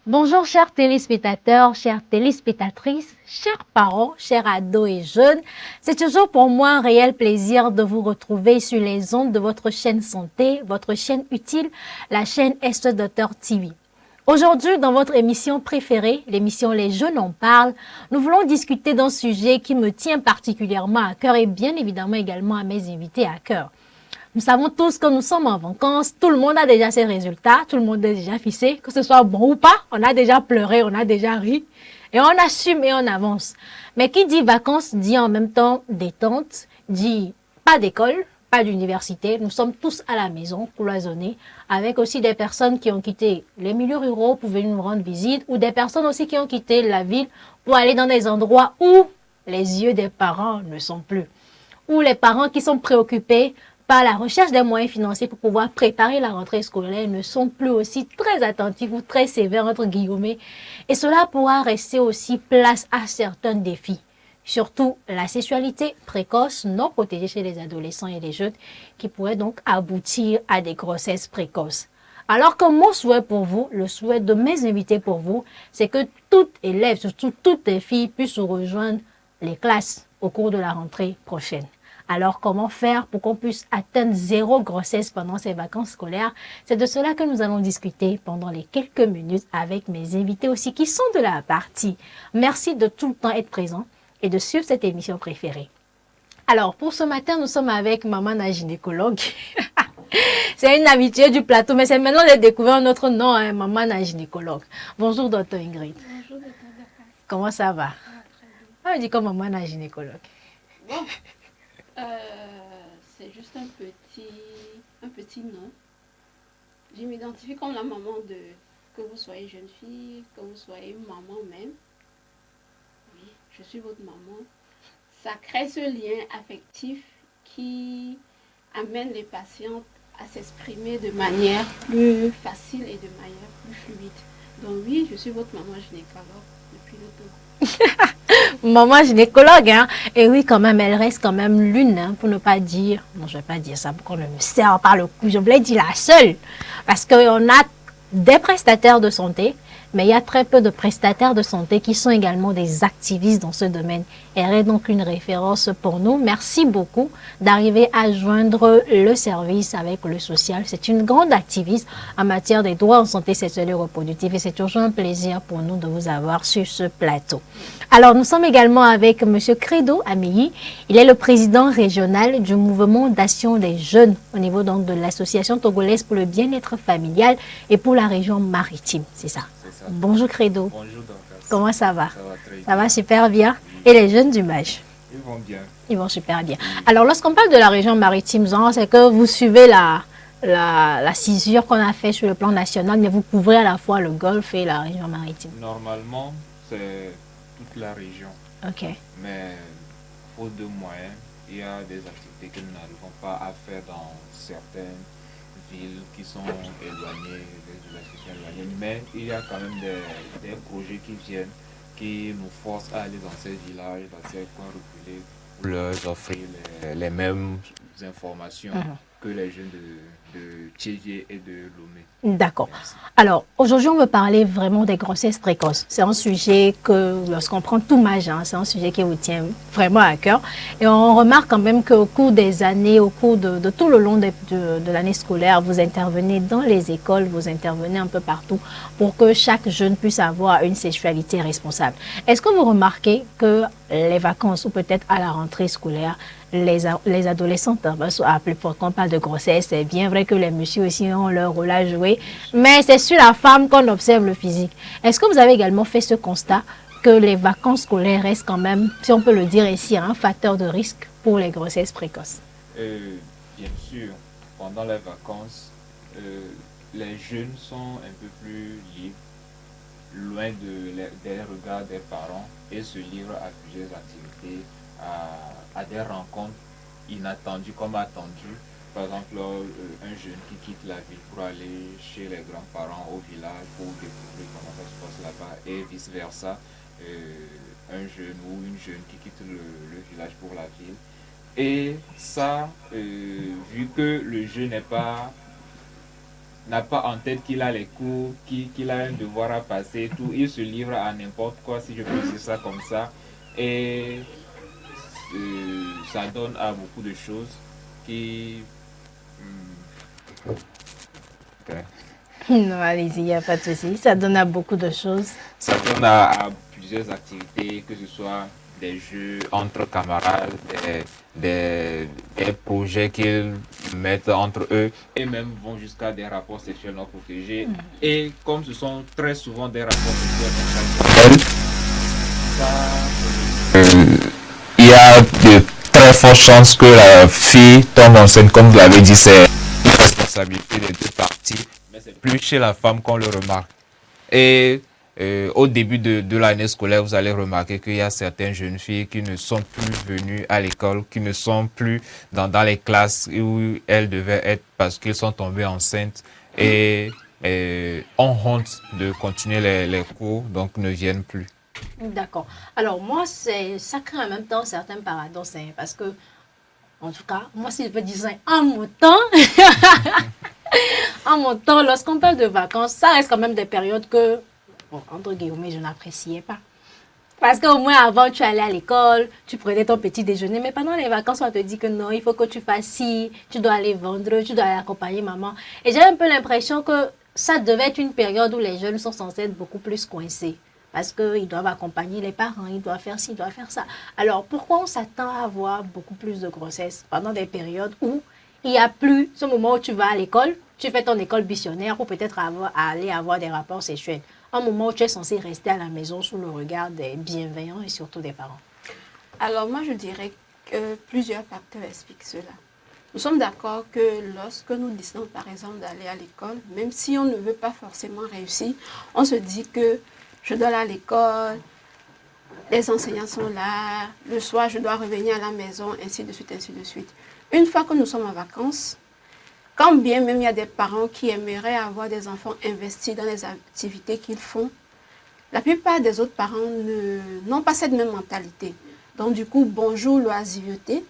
Bonjour chers téléspectateurs, chères téléspectatrices, chers parents, chers ados et jeunes. C'est toujours pour moi un réel plaisir de vous retrouver sur les ondes de votre chaîne santé, votre chaîne utile, la chaîne Est Docteur TV. Aujourd'hui, dans votre émission préférée, l'émission Les Jeunes en parlent, nous voulons discuter d'un sujet qui me tient particulièrement à cœur et bien évidemment également à mes invités à cœur. Nous savons tous que nous sommes en vacances, tout le monde a déjà ses résultats, tout le monde est déjà fixé, que ce soit bon ou pas, on a déjà pleuré, on a déjà ri, et on assume et on avance. Mais qui dit vacances dit en même temps détente, dit pas d'école, pas d'université, nous sommes tous à la maison, cloisonnés, avec aussi des personnes qui ont quitté les milieux ruraux pour venir nous rendre visite, ou des personnes aussi qui ont quitté la ville pour aller dans des endroits où les yeux des parents ne sont plus, ou les parents qui sont préoccupés par la recherche des moyens financiers pour pouvoir préparer la rentrée scolaire ne sont plus aussi très attentifs ou très sévères entre guillemets. Et cela pourra rester aussi place à certains défis. Surtout la sexualité précoce non protégée chez les adolescents et les jeunes qui pourraient donc aboutir à des grossesses précoces. Alors que mon souhait pour vous, le souhait de mes invités pour vous, c'est que toute élève, surtout toutes les filles, puissent rejoindre les classes au cours de la rentrée prochaine. Alors, comment faire pour qu'on puisse atteindre 0 grossesse pendant ces vacances scolaires? C'est de cela que nous allons discuter pendant les quelques minutes avec mes invités aussi qui sont de la partie. Merci de tout le temps être présent et de suivre cette émission préférée. Alors, pour ce matin, nous sommes avec maman la gynécologue. C'est une habituée du plateau, mais c'est maintenant que j'ai découvert notre nom, hein, maman la gynécologue. Bonjour, docteur Ingrid. Bonjour, docteur Dorcas. Comment ça va? Ça va très bien. On me dit comme maman la gynécologue. Bon. C'est juste un petit nom. Je m'identifie comme la maman de, que vous soyez jeune fille, que vous soyez maman même. Oui, je suis votre maman. Ça crée ce lien affectif qui amène les patientes à s'exprimer de manière plus facile et de manière plus fluide. Donc oui, je suis votre maman gynécologue depuis longtemps. Maman gynécologue, hein. Et oui, quand même, elle reste quand même l'une, hein, pour ne pas dire, non, je ne vais pas dire ça pour qu'on ne me serre par le cou, je voulais dire la seule. Parce qu'on a des prestataires de santé, mais il y a très peu de prestataires de santé qui sont également des activistes dans ce domaine. Elle est donc une référence pour nous. Merci beaucoup d'arriver à joindre le service avec le social. C'est une grande activiste en matière des droits en santé sexuelle et reproductive et c'est toujours un plaisir pour nous de vous avoir sur ce plateau. Alors, nous sommes également avec M. Credo Ameyi. Il est le président régional du mouvement d'action des jeunes au niveau donc de l'association togolaise pour le bien-être familial et pour la région maritime. C'est ça. Bonjour Credo. Bonjour Dorcas. Comment ça va? Ça va très bien. Ça va super bien. Et les jeunes du MAJ? Ils vont bien. Ils vont super bien. Alors, lorsqu'on parle de la région maritime, c'est que vous suivez la cisure qu'on a fait sur le plan national, mais vous couvrez à la fois le Golfe et la région maritime. Normalement, c'est toute la région. Ok. Mais faute de moyens, il y a des activités que nous n'arrivons pas à faire dans certaines villes qui sont éloignées, des villages qui sont éloignés. Mais il y a quand même des projets qui viennent, qui nous forcent à aller dans ces villages, dans ces coins reculés, pour leur offrir les mêmes informations que les jeunes de Tchédié et de Lomé. D'accord. Merci. Alors, aujourd'hui, on veut parler vraiment des grossesses précoces. C'est un sujet que, lorsqu'on prend tout MAJ, c'est un sujet qui vous tient vraiment à cœur. Et on remarque quand même qu'au cours des années, au cours de tout le long de l'année scolaire, vous intervenez dans les écoles, vous intervenez un peu partout pour que chaque jeune puisse avoir une sexualité responsable. Est-ce que vous remarquez que les vacances ou peut-être à la rentrée scolaire, les adolescentes, quand on parle de grossesse, c'est bien vrai que les messieurs aussi ont leur rôle à jouer, mais c'est sur la femme qu'on observe le physique. Est-ce que vous avez également fait ce constat que les vacances scolaires restent quand même, si on peut le dire ici, un facteur de risque pour les grossesses précoces? Bien sûr, pendant les vacances, les jeunes sont un peu plus libres, loin des regards des parents et se livrent à plusieurs activités, à des rencontres inattendues comme attendues. Par exemple, un jeune qui quitte la ville pour aller chez les grands-parents au village pour découvrir comment ça se passe là-bas et vice-versa. un jeune ou une jeune qui quitte le village pour la ville. Et ça, vu que le jeune n'a pas en tête qu'il a les cours, qu'il a un devoir à passer, tout, il se livre à n'importe quoi, si je peux dire ça comme ça. Et ça donne à beaucoup de choses qui... Okay. Non, allez-y, il n'y a pas de souci. Ça donne à beaucoup de choses. Ça donne à plusieurs activités, que ce soit des jeux entre camarades, des projets qu'ils mettent entre eux et même vont jusqu'à des rapports sexuels non protégés. Et comme ce sont très souvent des rapports sexuels il y a de très fortes chances que la fille tombe enceinte, comme vous l'avez dit, c'est une responsabilité des deux parties, mais c'est plus chez la femme qu'on le remarque. Et au début de l'année scolaire, vous allez remarquer qu'il y a certaines jeunes filles qui ne sont plus venues à l'école, qui ne sont plus dans les classes où elles devaient être parce qu'elles sont tombées enceintes et ont honte de continuer les cours, donc ne viennent plus. D'accord. Alors moi, ça crée en même temps certains paradoxes, hein, parce que, en tout cas, moi, si je peux dire ça, en mon temps, en mon temps, lorsqu'on parle de vacances, ça reste quand même des périodes que, bon, entre guillemets, je n'appréciais pas. Parce qu'au moins, avant, tu allais à l'école, tu prenais ton petit déjeuner, mais pendant les vacances, on te dit que non, il faut que tu fasses ci, tu dois aller vendre, tu dois aller accompagner maman. Et j'ai un peu l'impression que ça devait être une période où les jeunes sont censés être beaucoup plus coincés. Parce qu'ils doivent accompagner les parents, ils doivent faire ci, ils doivent faire ça. Alors, pourquoi on s'attend à avoir beaucoup plus de grossesse pendant des périodes où il n'y a plus ce moment où tu vas à l'école, tu fais ton école missionnaire ou peut-être aller avoir des rapports sexuels. Un moment où tu es censé rester à la maison sous le regard des bienveillants et surtout des parents. Alors moi, je dirais que plusieurs facteurs expliquent cela. Nous sommes d'accord que lorsque nous décidons par exemple d'aller à l'école, même si on ne veut pas forcément réussir, on se dit que je dois aller à l'école, les enseignants sont là, le soir je dois revenir à la maison, ainsi de suite, ainsi de suite. Une fois que nous sommes en vacances, quand bien même il y a des parents qui aimeraient avoir des enfants investis dans les activités qu'ils font, la plupart des autres parents n'ont pas cette même mentalité. Donc du coup, bonjour l'oisiveté.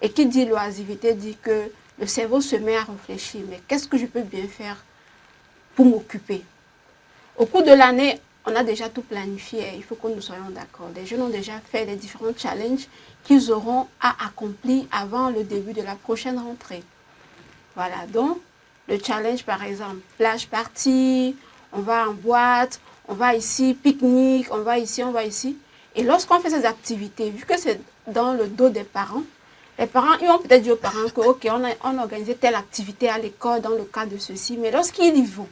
Et qui dit l'oisiveté dit que le cerveau se met à réfléchir. Mais qu'est-ce que je peux bien faire pour m'occuper? Au cours de l'année, on a déjà tout planifié. Il faut que nous soyons d'accord. Les jeunes ont déjà fait les différents challenges qu'ils auront à accomplir avant le début de la prochaine rentrée. Voilà, donc le challenge par exemple, plage party, on va en boîte, on va ici, pique-nique, on va ici, on va ici. Et lorsqu'on fait ces activités, vu que c'est dans le dos des parents, les parents, ils vont peut-être dire aux parents que, ok, on a organisé telle activité à l'école dans le cadre de ceci, mais lorsqu'ils y vont,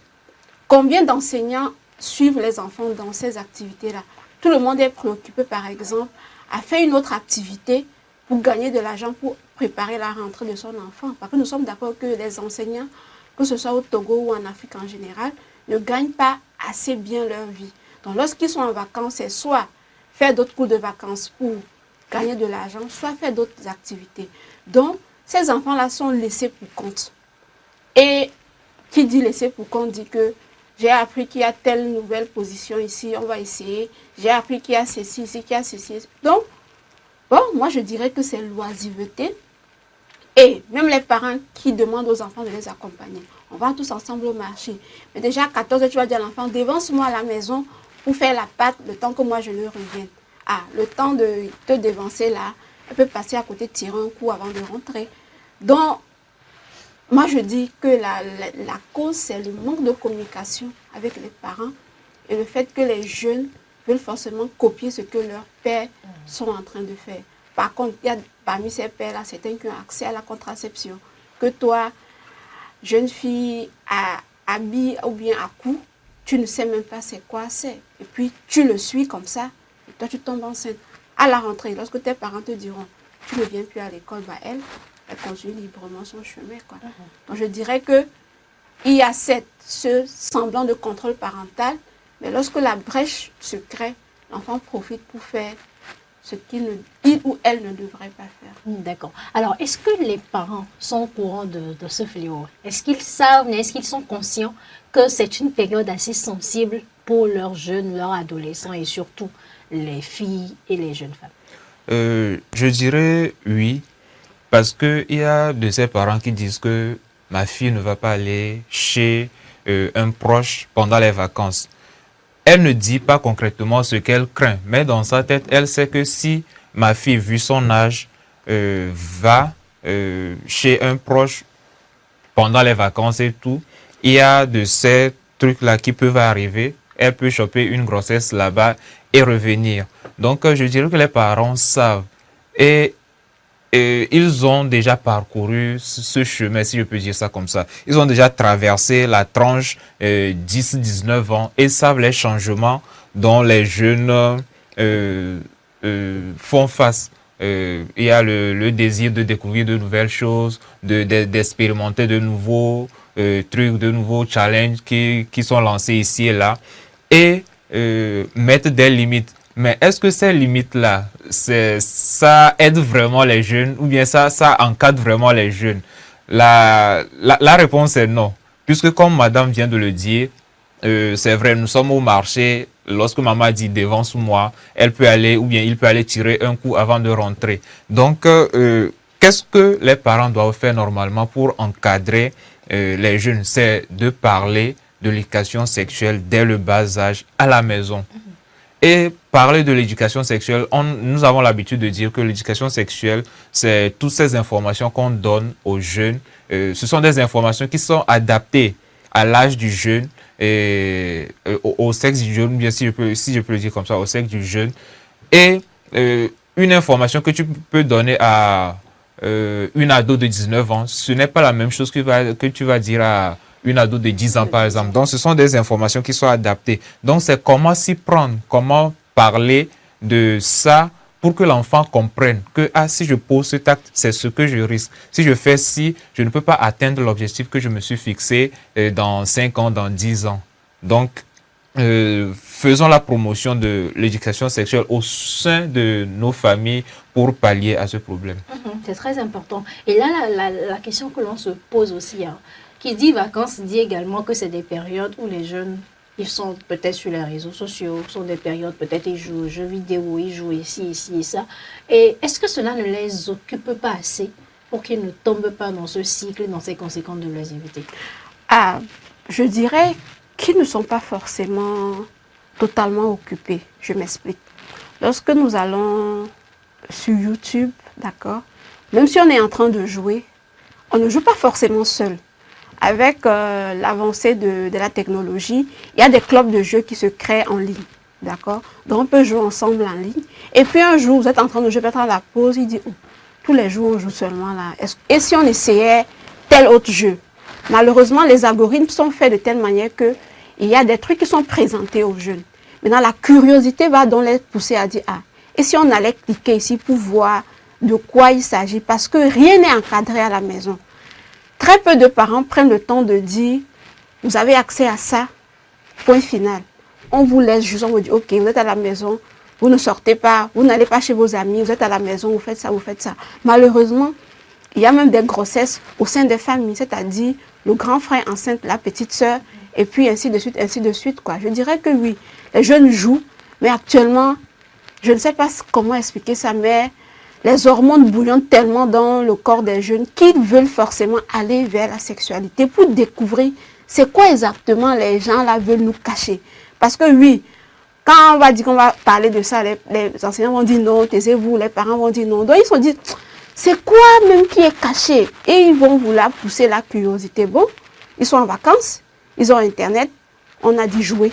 combien d'enseignants suivent les enfants dans ces activités-là? Tout le monde est préoccupé, par exemple, à faire une autre activité pour gagner de l'argent, pour préparer la rentrée de son enfant. Parce que nous sommes d'accord que les enseignants, que ce soit au Togo ou en Afrique en général, ne gagnent pas assez bien leur vie. Donc lorsqu'ils sont en vacances, c'est soit faire d'autres cours de vacances pour gagner de l'argent, soit faire d'autres activités. Donc, ces enfants-là sont laissés pour compte. Et qui dit laissé pour compte dit que j'ai appris qu'il y a telle nouvelle position ici, on va essayer. J'ai appris qu'il y a ceci ici, qu'il y a ceci. Donc, bon, moi je dirais que c'est l'oisiveté. Et même les parents qui demandent aux enfants de les accompagner. On va tous ensemble au marché. Mais déjà à 14 heures, tu vas dire à l'enfant, dévance-moi à la maison pour faire la pâte le temps que moi je ne revienne. Ah, le temps de te dévancer là, elle peut passer à côté de tirer un coup avant de rentrer. Donc, moi je dis que la cause, c'est le manque de communication avec les parents et le fait que les jeunes veulent forcément copier ce que leurs pères sont en train de faire. Par contre, il y a parmi ces pères-là, certains qui ont accès à la contraception. Que toi, jeune fille, à habille ou bien à cou, tu ne sais même pas c'est quoi c'est. Et puis, tu le suis comme ça. Et toi, tu tombes enceinte. À la rentrée, lorsque tes parents te diront, tu ne viens plus à l'école, bah elle continue librement son chemin, quoi. Donc, je dirais que il y a ce semblant de contrôle parental, mais lorsque la brèche se crée, l'enfant profite pour faire ce qu'il ou elle ne devrait pas faire. D'accord. Alors, est-ce que les parents sont au courant de ce fléau? Est-ce qu'ils savent, est-ce qu'ils sont conscients que c'est une période assez sensible pour leurs jeunes, leurs adolescents et surtout les filles et les jeunes femmes? Je dirais oui, parce qu'il y a de ces parents qui disent que ma fille ne va pas aller chez un proche pendant les vacances. Elle ne dit pas concrètement ce qu'elle craint, mais dans sa tête, elle sait que si ma fille, vu son âge, va chez un proche pendant les vacances et tout, il y a de ces trucs-là qui peuvent arriver. Elle peut choper une grossesse là-bas et revenir. Donc, je dirais que les parents savent. Et ils ont déjà parcouru ce chemin, si je peux dire ça comme ça. Ils ont déjà traversé la tranche 10-19 ans et savent les changements dont les jeunes font face. Il y a le désir de découvrir de nouvelles choses, d'expérimenter de nouveaux trucs, de nouveaux challenges qui sont lancés ici et là. Et mettre des limites. Mais est-ce que ces limites-là, ça aide vraiment les jeunes ou bien ça encadre vraiment les jeunes? La réponse est non. Puisque comme madame vient de le dire, c'est vrai, nous sommes au marché. Lorsque maman dit devance moi, elle peut aller ou bien il peut aller tirer un coup avant de rentrer. Donc, qu'est-ce que les parents doivent faire normalement pour encadrer les jeunes? C'est de parler de l'éducation sexuelle dès le bas âge à la maison. Et parler de l'éducation sexuelle, nous avons l'habitude de dire que l'éducation sexuelle, c'est toutes ces informations qu'on donne aux jeunes. Ce sont des informations qui sont adaptées à l'âge du jeune, et au sexe du jeune, bien si je peux le dire comme ça, au sexe du jeune. Et une information que tu peux donner à une ado de 19 ans, ce n'est pas la même chose que tu vas dire à une ado de 10 ans, par exemple. Donc, ce sont des informations qui sont adaptées. Donc, c'est comment s'y prendre, comment parler de ça pour que l'enfant comprenne que si je pose cet acte, c'est ce que je risque. Si je fais ci, je ne peux pas atteindre l'objectif que je me suis fixé dans 5 ans, dans 10 ans. Donc, faisons la promotion de l'éducation sexuelle au sein de nos familles pour pallier à ce problème. C'est très important. Et là, la question que l'on se pose aussi, qui dit vacances dit également que c'est des périodes où les jeunes, ils sont peut-être sur les réseaux sociaux, sont des périodes, peut-être ils jouent aux jeux vidéo, ils jouent ici et ça. Et est-ce que cela ne les occupe pas assez pour qu'ils ne tombent pas dans ce cycle, dans ces conséquences de leurs invités? Je dirais qu'ils ne sont pas forcément totalement occupés. Je m'explique. Lorsque nous allons sur YouTube, d'accord, même si on est en train de jouer, on ne joue pas forcément seul. Avec l'avancée de la technologie, il y a des clubs de jeux qui se créent en ligne, d'accord? Donc on peut jouer ensemble en ligne. Et puis un jour, vous êtes en train de jouer, peut-être à la pause, il dit, oh, tous les jours on joue seulement là. Et si on essayait tel autre jeu? Malheureusement, les algorithmes sont faits de telle manière que il y a des trucs qui sont présentés aux jeunes. Maintenant, la curiosité va donc les pousser à dire, et si on allait cliquer ici pour voir de quoi il s'agit? Parce que rien n'est encadré à la maison. Très peu de parents prennent le temps de dire, vous avez accès à ça, point final. On vous laisse juste, on vous dit, ok, vous êtes à la maison, vous ne sortez pas, vous n'allez pas chez vos amis, vous êtes à la maison, vous faites ça, vous faites ça. Malheureusement, il y a même des grossesses au sein des familles, c'est-à-dire le grand frère enceinte, la petite sœur, et puis ainsi de suite, quoi. Je dirais que oui, les jeunes jouent, mais actuellement, je ne sais pas comment expliquer ça, mais les hormones bouillonnent tellement dans le corps des jeunes qu'ils veulent forcément aller vers la sexualité pour découvrir c'est quoi exactement les gens là veulent nous cacher. Parce que oui, quand on va dire qu'on va parler de ça, les enseignants vont dire non, taisez-vous, les parents vont dire non. Donc ils se disent, c'est quoi même qui est caché? Et ils vont vouloir pousser la curiosité. Bon, ils sont en vacances, ils ont Internet, on a dit jouer.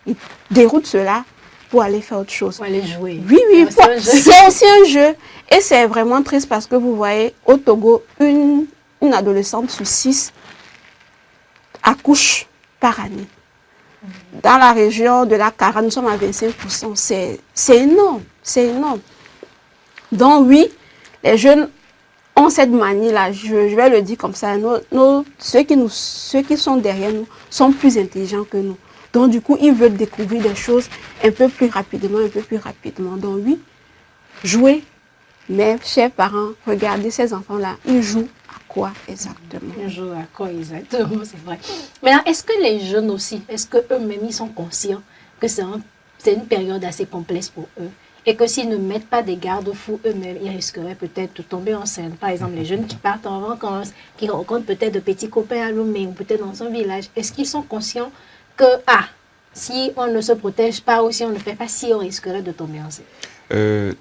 Ils déroutent cela pour aller faire autre chose. Pour aller jouer. Oui, c'est aussi un jeu. Et c'est vraiment triste parce que vous voyez, au Togo, une adolescente sur 6 accouche par année. Dans la région de la Cara, nous sommes à 25%. C'est énorme, c'est énorme. Donc oui, les jeunes ont cette manie-là, je vais le dire comme ça, ceux qui sont derrière nous sont plus intelligents que nous. Donc du coup, ils veulent découvrir des choses un peu plus rapidement. Donc oui, jouer, mais chers parents, regardez ces enfants-là, ils jouent à quoi exactement? Ils jouent à quoi exactement, c'est vrai. Maintenant, est-ce que les jeunes aussi, est-ce qu'eux-mêmes, ils sont conscients que c'est un c'est une période assez complexe pour eux. Et que s'ils ne mettent pas des garde-fous eux-mêmes, ils risqueraient peut-être de tomber enceinte. Par exemple, les jeunes qui partent en vacances, qui rencontrent peut-être de petits copains à Lomé ou peut-être dans un village, est-ce qu'ils sont conscients que, si on ne se protège pas ou si on ne fait pas ci, on risquerait de tomber enceinte?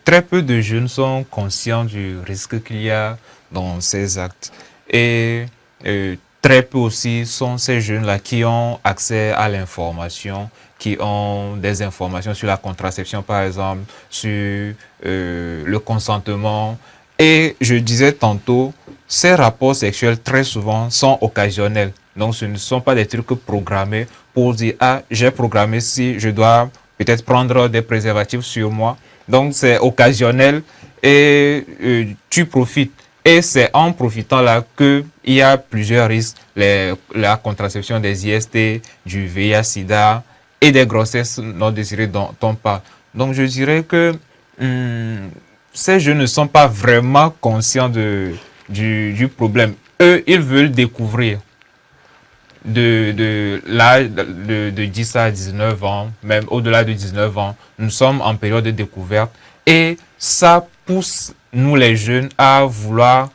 Très peu de jeunes sont conscients du risque qu'il y a dans ces actes. Et très peu aussi sont ces jeunes-là qui ont accès à l'information, qui ont des informations sur la contraception, par exemple, sur le consentement. Et je disais tantôt, ces rapports sexuels, très souvent, sont occasionnels. Donc, ce ne sont pas des trucs programmés pour dire, j'ai programmé si je dois peut-être prendre des préservatifs sur moi. Donc, c'est occasionnel et tu profites. Et c'est en profitant là qu'il y a plusieurs risques, la contraception des IST, du VIH-Sida et des grossesses non désirées dont on parle. Donc, je dirais que ces jeunes ne sont pas vraiment conscients du problème. Eux, ils veulent découvrir de l'âge de 10 à 19 ans, même au-delà de 19 ans, nous sommes en période de découverte et ça pousse nous les jeunes à vouloir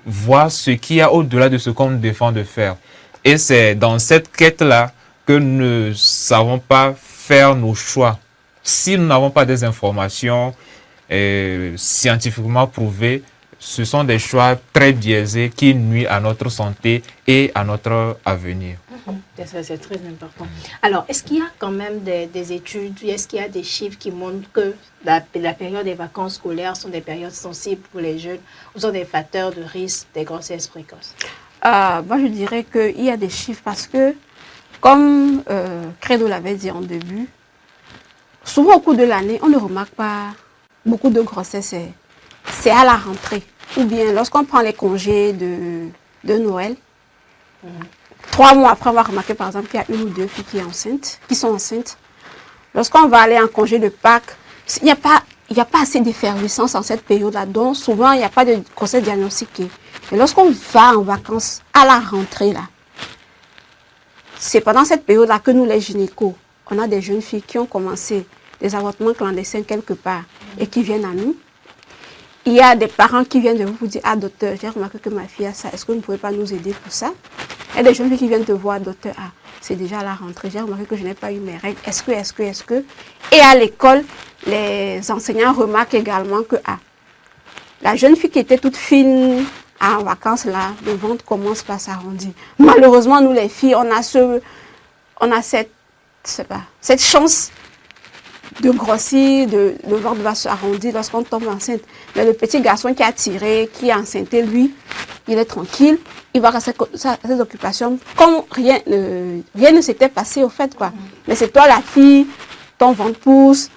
voir ce qu'il y a au-delà de ce qu'on nous défend de faire. Et c'est dans cette quête-là que nous ne savons pas faire nos choix. Si nous n'avons pas des informations scientifiquement prouvées, ce sont des choix très biaisés qui nuisent à notre santé et à notre avenir. C'est très important. Alors, est-ce qu'il y a quand même des études, est-ce qu'il y a des chiffres qui montrent que la période des vacances scolaires sont des périodes sensibles pour les jeunes ou sont des facteurs de risque des grossesses précoces? Moi, je dirais qu'il y a des chiffres parce que, comme Credo l'avait dit en début, souvent au cours de l'année, on ne remarque pas beaucoup de grossesses. C'est à la rentrée. Ou bien lorsqu'on prend les congés de Noël, 3 mois après, on va remarquer par exemple qu'il y a une ou deux filles qui sont enceintes. Lorsqu'on va aller en congé de Pâques, il n'y a pas assez d'effervescence en cette période-là. Donc souvent, il n'y a pas de grossesse diagnostiquée. Et lorsqu'on va en vacances à la rentrée, là, c'est pendant cette période-là que nous, les gynécos, on a des jeunes filles qui ont commencé des avortements clandestins quelque part et qui viennent à nous. Il y a des parents qui viennent de vous dire, docteur, j'ai remarqué que ma fille a ça, est-ce que vous ne pouvez pas nous aider pour ça? Il y a des jeunes filles qui viennent te voir, docteur, c'est déjà à la rentrée, j'ai remarqué que je n'ai pas eu mes règles, est-ce que? Et à l'école, les enseignants remarquent également que, la jeune fille qui était toute fine en vacances, là, le ventre commence par s'arrondir. Malheureusement, nous les filles, on a cette chance de grossir, le ventre va s'arrondir lorsqu'on tombe enceinte. Mais le petit garçon qui a tiré, qui est enceinté, lui, il est tranquille, il va rester à ses occupations comme rien ne s'était passé au fait, quoi. Mais c'est toi la fille, ton ventre pousse,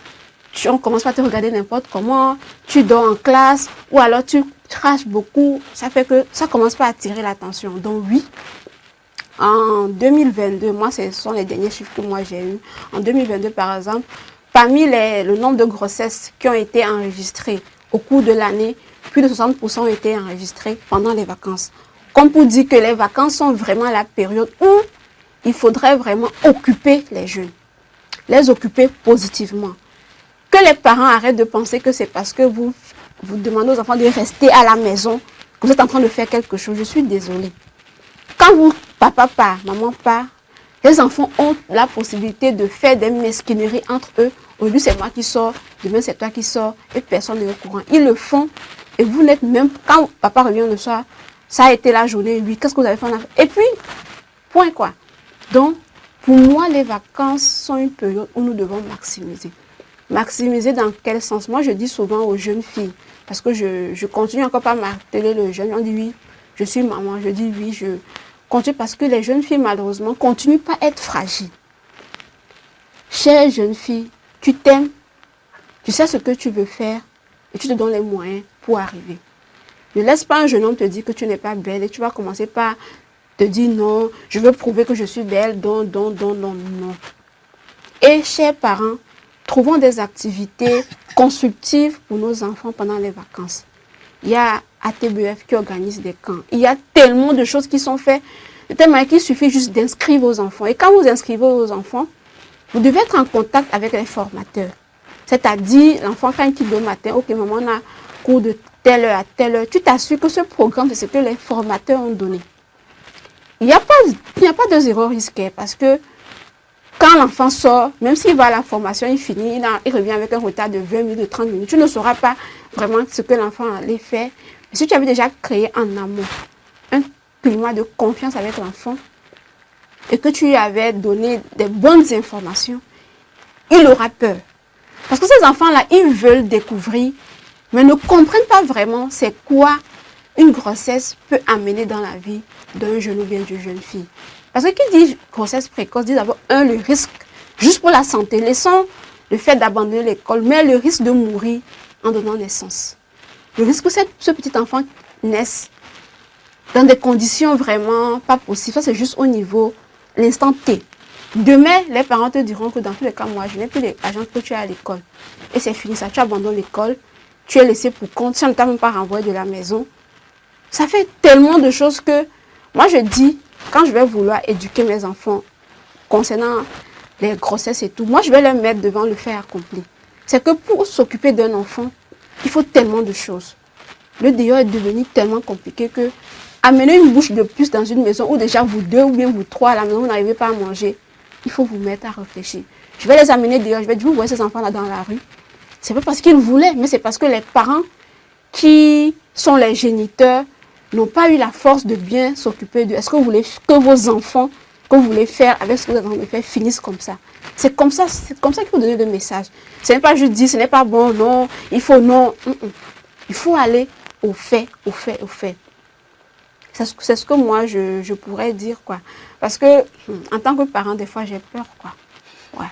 on commence pas à te regarder n'importe comment, tu dors en classe, ou alors tu craches beaucoup, ça fait que ça commence pas à attirer l'attention. Donc oui, en 2022, moi ce sont les derniers chiffres que moi j'ai eu. En 2022 par exemple, parmi le nombre de grossesses qui ont été enregistrées au cours de l'année, plus de 60% ont été enregistrés pendant les vacances. Comme pour dire que les vacances sont vraiment la période où il faudrait vraiment occuper les jeunes, les occuper positivement. Que les parents arrêtent de penser que c'est parce que vous demandez aux enfants de rester à la maison que vous êtes en train de faire quelque chose. Je suis désolée. Quand vous, papa part, maman part, les enfants ont la possibilité de faire des mesquineries entre eux. Aujourd'hui, c'est moi qui sors, demain, c'est toi qui sors, et personne n'est au courant. Ils le font, et vous n'êtes même... Quand papa revient le soir, ça a été la journée, oui, qu'est-ce que vous avez fait en Afrique? Et puis, point quoi. Donc, pour moi, les vacances sont une période où nous devons maximiser. Maximiser dans quel sens? Moi, je dis souvent aux jeunes filles, parce que je continue encore pas à marteler le jeune, on dit oui, je suis maman, je dis oui, je continue, parce que les jeunes filles, malheureusement, continuent pas à être fragiles. Chère jeune fille, tu t'aimes, tu sais ce que tu veux faire, et tu te donnes les moyens pour arriver. Ne laisse pas un jeune homme te dire que tu n'es pas belle, et tu vas commencer par te dire non, je veux prouver que je suis belle, non. Et chers parents, trouvons des activités constructives pour nos enfants pendant les vacances. Il y a ATBF qui organise des camps. Il y a tellement de choses qui sont faites. De telle manière qu'il suffit juste d'inscrire vos enfants. Et quand vous inscrivez vos enfants, Vous devez être en contact avec les formateurs. C'est-à-dire, l'enfant, quand il quitte le matin, ok, maman, on a cours de telle heure à telle heure. Tu t'assures que ce programme, c'est ce que les formateurs ont donné. Il n'y a pas de zéro risqué parce que quand l'enfant sort, même s'il va à la formation, il finit, il revient avec un retard de 20 minutes, de 30 minutes. Tu ne sauras pas vraiment ce que l'enfant allait faire. Mais si tu avais déjà créé en amont un climat de confiance avec l'enfant et que tu lui avais donné des bonnes informations, il aura peur. Parce que ces enfants-là, ils veulent découvrir, mais ne comprennent pas vraiment c'est quoi une grossesse peut amener dans la vie d'un jeune ou bien d'une jeune fille. Parce que qui dit grossesse précoce dit d'abord, le risque, juste pour la santé. Laissons le fait d'abandonner l'école, mais le risque de mourir en donnant naissance. Le risque que ce petit enfant naisse dans des conditions vraiment pas possibles. Ça, c'est juste au niveau, l'instant T. Demain, les parents te diront que dans tous les cas, moi, je n'ai plus l'argent que tu as à l'école. Et c'est fini ça, tu abandonnes l'école, tu es laissé pour compte, si on ne t'a même pas renvoyé de la maison. Ça fait tellement de choses que, moi je dis, quand je vais vouloir éduquer mes enfants concernant les grossesses et tout, moi je vais les mettre devant le fait accompli. C'est que pour s'occuper d'un enfant, il faut tellement de choses. Le dehors est devenu tellement compliqué que amener une bouche de plus dans une maison où déjà vous deux ou bien vous trois à la maison, vous n'arrivez pas à manger, il faut vous mettre à réfléchir. Je vais les amener dehors, je vais dire, vous voyez ces enfants-là dans la rue. C'est pas parce qu'ils voulaient, mais c'est parce que les parents qui sont les géniteurs n'ont pas eu la force de bien s'occuper d'eux. Est-ce que vous voulez que vos enfants, que vous voulez faire avec ce que vous êtes en train de faire, finissent comme ça? C'est comme ça qu'il faut donner le message. Ce n'est pas juste dire, ce n'est pas bon, non, il faut non. Il faut aller au fait, au fait, au fait. C'est ce que moi, je pourrais dire, quoi. Parce que, en tant que parent, des fois, j'ai peur, quoi. Ouais.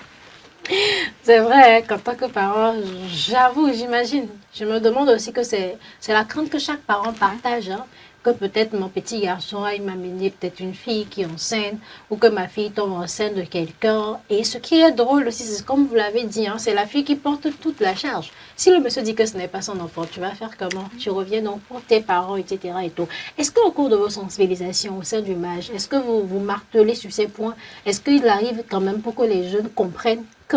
C'est vrai, hein, qu'en tant que parent, j'avoue, j'imagine. Je me demande aussi que c'est la crainte que chaque parent partage. Hein, que peut-être mon petit garçon, il m'a amené peut-être une fille qui est enceinte ou que ma fille tombe enceinte de quelqu'un. Et ce qui est drôle aussi, c'est comme vous l'avez dit, hein, c'est la fille qui porte toute la charge. Si le monsieur dit que ce n'est pas son enfant, tu vas faire comment? Tu reviens donc pour tes parents, etc. et tout. Est-ce qu'au cours de vos sensibilisations au sein du MAGE, est-ce que vous martelez sur ces points? Est-ce qu'il arrive quand même pour que les jeunes comprennent que,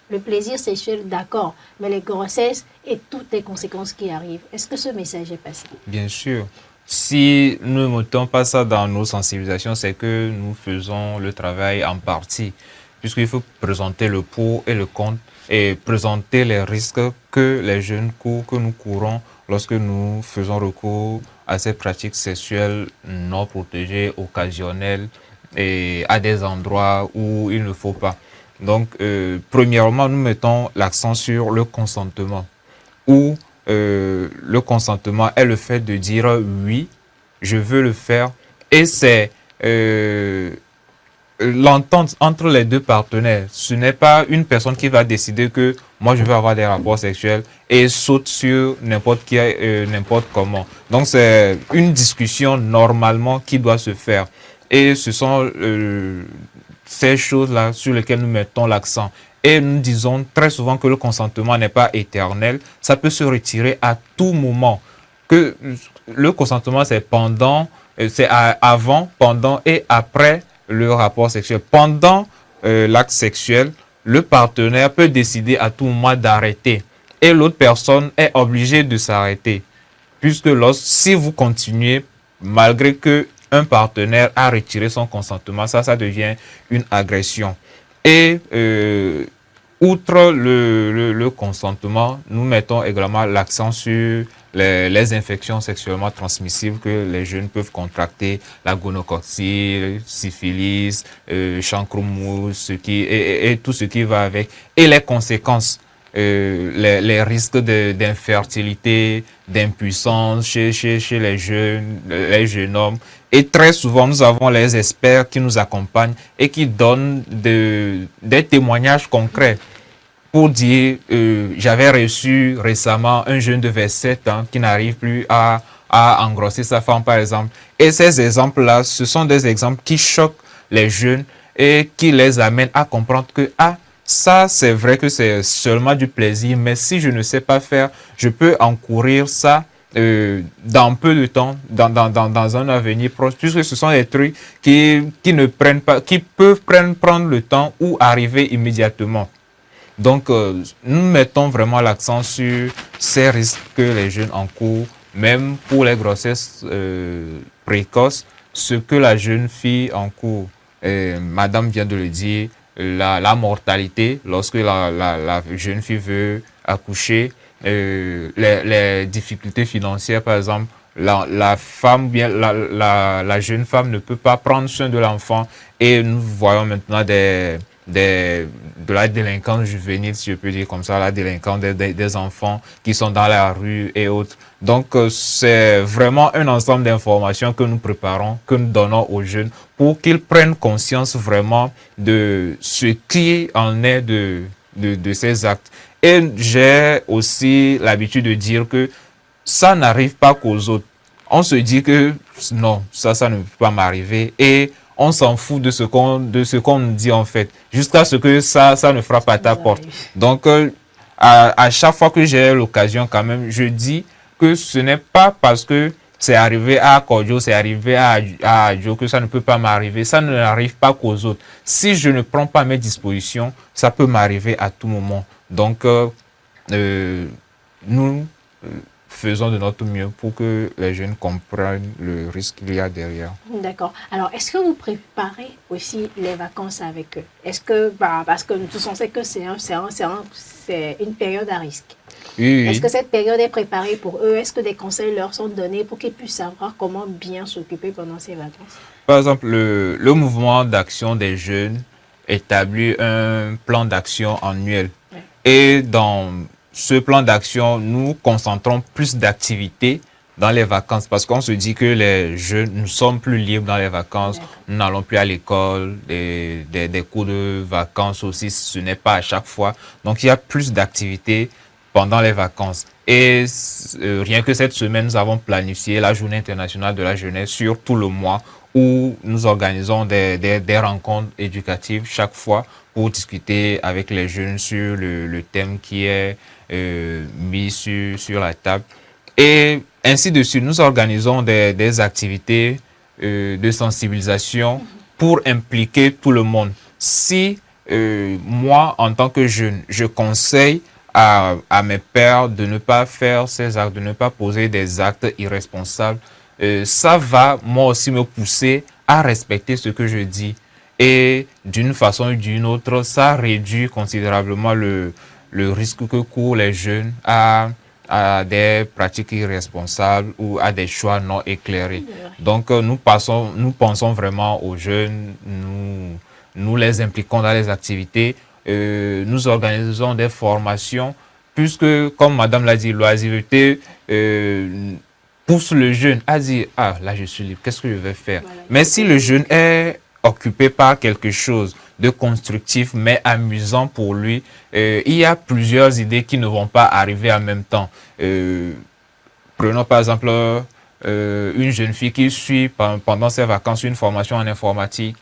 le plaisir sexuel, d'accord, mais les grossesses et toutes les conséquences qui arrivent, est-ce que ce message est passé? Bien sûr. Si nous ne mettons pas ça dans nos sensibilisations, c'est que nous faisons le travail en partie, puisqu'il faut présenter le pour et le contre et présenter les risques que les jeunes courent, que nous courons lorsque nous faisons recours à ces pratiques sexuelles non protégées, occasionnelles et à des endroits où il ne faut pas. Donc, premièrement, nous mettons l'accent sur le consentement, où le consentement est le fait de dire oui, je veux le faire, et c'est l'entente entre les deux partenaires. Ce n'est pas une personne qui va décider que moi je veux avoir des rapports sexuels et saute sur n'importe qui, n'importe comment. Donc c'est une discussion normalement qui doit se faire, et ce sont ces choses-là sur lesquelles nous mettons l'accent. Et nous disons très souvent que le consentement n'est pas éternel. Ça peut se retirer à tout moment. Que le consentement, c'est pendant, c'est avant, pendant et après le rapport sexuel. Pendant l'acte sexuel, le partenaire peut décider à tout moment d'arrêter. Et l'autre personne est obligée de s'arrêter. Puisque si vous continuez, malgré que un partenaire a retiré son consentement, ça devient une agression. Et outre le consentement, nous mettons également l'accent sur les infections sexuellement transmissibles que les jeunes peuvent contracter, la gonococcie, syphilis, chancre-mou, et tout ce qui va avec, et les conséquences, les risques d'infertilité, d'impuissance chez les jeunes hommes. Et très souvent, nous avons les experts qui nous accompagnent et qui donnent des témoignages concrets pour dire j'avais reçu récemment un jeune de 27 ans qui n'arrive plus à engrosser sa femme, par exemple. Et ces exemples-là, ce sont des exemples qui choquent les jeunes et qui les amènent à comprendre que ça, c'est vrai que c'est seulement du plaisir, mais si je ne sais pas faire, je peux encourir ça dans peu de temps, dans un avenir proche, puisque ce sont des trucs qui ne prennent pas, qui peuvent prendre le temps ou arriver immédiatement. Donc, nous mettons vraiment l'accent sur ces risques que les jeunes encourent, même pour les grossesses précoces, ce que la jeune fille encourt. Madame vient de le dire, la mortalité lorsque la jeune fille veut accoucher, les difficultés financières, par exemple, la femme, bien, la jeune femme ne peut pas prendre soin de l'enfant et nous voyons maintenant de la délinquance juvénile, si je peux dire comme ça, la délinquance des enfants qui sont dans la rue et autres. Donc, c'est vraiment un ensemble d'informations que nous préparons, que nous donnons aux jeunes pour qu'ils prennent conscience vraiment de ce qui en est de ces actes. Et j'ai aussi l'habitude de dire que ça n'arrive pas qu'aux autres. On se dit que non, ça ne peut pas m'arriver et on s'en fout de ce qu'on nous dit en fait, jusqu'à ce que ça ne frappe à ta porte. Donc, à chaque fois que j'ai l'occasion quand même, je dis que ce n'est pas parce que c'est arrivé à Kodjo, c'est arrivé à Adjo que ça ne peut pas m'arriver. Ça ne n'arrive pas qu'aux autres. Si je ne prends pas mes dispositions, ça peut m'arriver à tout moment. Donc, nous faisons de notre mieux pour que les jeunes comprennent le risque qu'il y a derrière. D'accord. Alors, est-ce que vous préparez aussi les vacances avec eux? Est-ce que, parce que nous tous on sait que c'est une période à risque. Oui. Est-ce que cette période est préparée pour eux? Est-ce que des conseils leur sont donnés pour qu'ils puissent savoir comment bien s'occuper pendant ces vacances? Par exemple, le mouvement d'action des jeunes établit un plan d'action annuel. Oui. Et dans ce plan d'action, nous concentrons plus d'activités dans les vacances parce qu'on se dit que les jeunes, nous sommes plus libres dans les vacances. Nous n'allons plus à l'école, des cours de vacances aussi, ce n'est pas à chaque fois. Donc, il y a plus d'activités pendant les vacances. Et rien que cette semaine, nous avons planifié la Journée internationale de la jeunesse sur tout le mois où nous organisons des rencontres éducatives chaque fois pour discuter avec les jeunes sur le thème qui est mis sur la table. Et ainsi de suite, nous organisons des activités de sensibilisation pour impliquer tout le monde. Si moi, en tant que jeune, je conseille à mes pairs de ne pas faire ces actes, de ne pas poser des actes irresponsables, ça va moi aussi me pousser à respecter ce que je dis. Et d'une façon ou d'une autre, ça réduit considérablement le risque que courent les jeunes à des pratiques irresponsables ou à des choix non éclairés. Donc, nous pensons vraiment aux jeunes, nous les impliquons dans les activités, nous organisons des formations, puisque, comme Madame l'a dit, l'oisiveté pousse le jeune à dire « Ah, là, je suis libre, qu'est-ce que je vais faire ?» Mais si le jeune est occupé par quelque chose de constructif, mais amusant pour lui, il y a plusieurs idées qui ne vont pas arriver en même temps. Prenons par exemple une jeune fille qui suit pendant ses vacances une formation en informatique.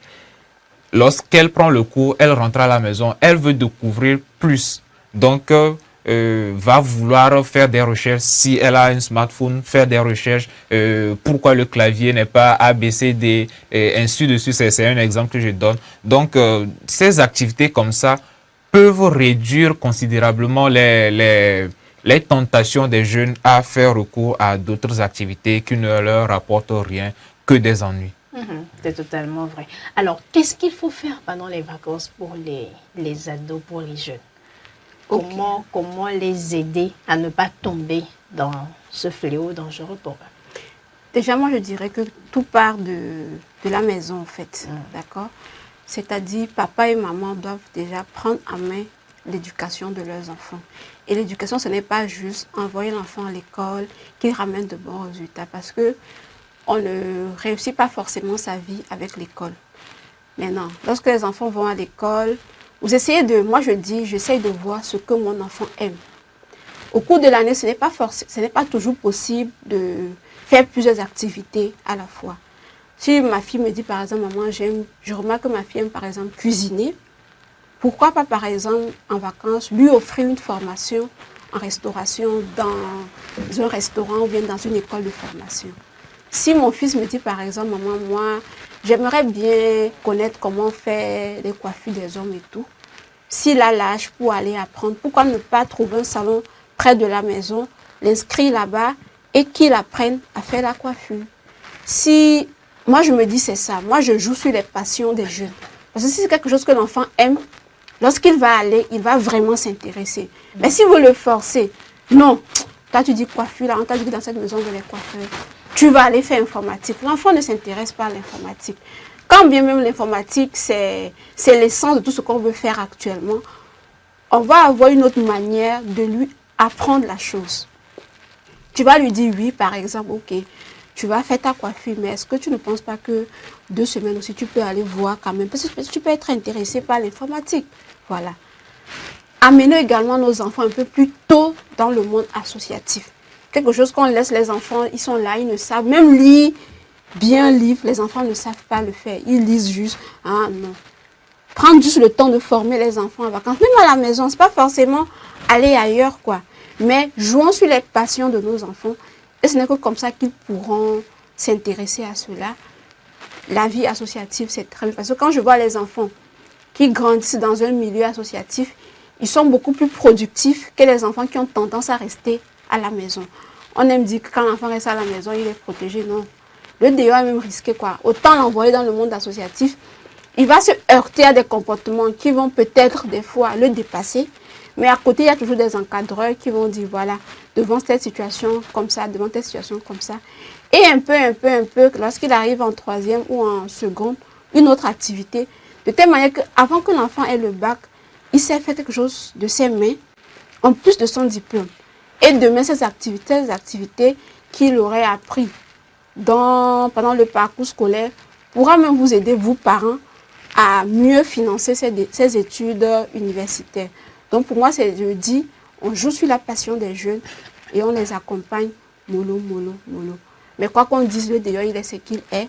Lorsqu'elle prend le cours, elle rentre à la maison, elle veut découvrir plus. Donc, va vouloir faire des recherches si elle a un smartphone, faire des recherches, pourquoi le clavier n'est pas ABCD, et ainsi de suite. C'est un exemple que je donne. Donc, ces activités comme ça peuvent réduire considérablement les tentations des jeunes à faire recours à d'autres activités qui ne leur apportent rien que des ennuis. C'est totalement vrai. Alors, qu'est-ce qu'il faut faire pendant les vacances pour les ados, pour les jeunes? Comment les aider à ne pas tomber dans ce fléau dangereux pour eux? Déjà, moi, je dirais que tout part de la maison, en fait. D'accord? C'est-à-dire, papa et maman doivent déjà prendre en main l'éducation de leurs enfants. Et l'éducation, ce n'est pas juste envoyer l'enfant à l'école, qu'il ramène de bons résultats, parce que on ne réussit pas forcément sa vie avec l'école. Maintenant, lorsque les enfants vont à l'école, vous essayez moi je dis, j'essaye de voir ce que mon enfant aime. Au cours de l'année, ce n'est pas toujours possible de faire plusieurs activités à la fois. Si ma fille me dit par exemple, maman, je remarque que ma fille aime par exemple cuisiner, pourquoi pas par exemple en vacances lui offrir une formation en restauration, dans un restaurant ou bien dans une école de formation. Si mon fils me dit par exemple, maman, moi, j'aimerais bien connaître comment faire les coiffures des hommes et tout, s'il a l'âge pour aller apprendre, pourquoi ne pas trouver un salon près de la maison, l'inscrire là-bas et qu'il apprenne à faire la coiffure. Si moi je me dis c'est ça, moi je joue sur les passions des jeunes. Parce que si c'est quelque chose que l'enfant aime, lorsqu'il va aller, il va vraiment s'intéresser. Mais si vous le forcez, non, toi tu dis coiffure, là, on t'a dit que dans cette maison de les coiffeurs, tu vas aller faire informatique. L'enfant ne s'intéresse pas à l'informatique. Quand bien même l'informatique, c'est l'essence de tout ce qu'on veut faire actuellement, on va avoir une autre manière de lui apprendre la chose. Tu vas lui dire oui, par exemple, ok, tu vas faire ta coiffure, mais est-ce que tu ne penses pas que 2 semaines aussi, tu peux aller voir quand même, parce que tu peux être intéressé par l'informatique. Voilà. Amener également nos enfants un peu plus tôt dans le monde associatif. Quelque chose qu'on laisse les enfants, ils sont là, ils ne savent même lire, bien lire, les enfants ne savent pas le faire. Ils lisent juste, ah non. Prendre juste le temps de former les enfants en vacances, même à la maison, c'est pas forcément aller ailleurs, quoi. Mais jouons sur les passions de nos enfants. Et ce n'est que comme ça qu'ils pourront s'intéresser à cela. La vie associative, c'est très bien. Parce que quand je vois les enfants qui grandissent dans un milieu associatif, ils sont beaucoup plus productifs que les enfants qui ont tendance à rester à la maison. On aime dire que quand l'enfant reste à la maison, il est protégé. Non. Le dehors est même risqué, quoi. Autant l'envoyer dans le monde associatif, il va se heurter à des comportements qui vont peut-être des fois le dépasser. Mais à côté, il y a toujours des encadreurs qui vont dire, voilà, devant cette situation comme ça, devant cette situation comme ça. Et un peu, lorsqu'il arrive en 3e ou en seconde, une autre activité. De telle manière qu'avant que l'enfant ait le bac, il sait faire quelque chose de ses mains, en plus de son diplôme. Et demain, ces activités qu'il aurait appris pendant le parcours scolaire, pourra même vous aider, vous parents, à mieux financer ses études universitaires. Donc pour moi, je dis, on joue sur la passion des jeunes et on les accompagne mollo. Mais quoi qu'on dise, le dehors, il est ce qu'il est.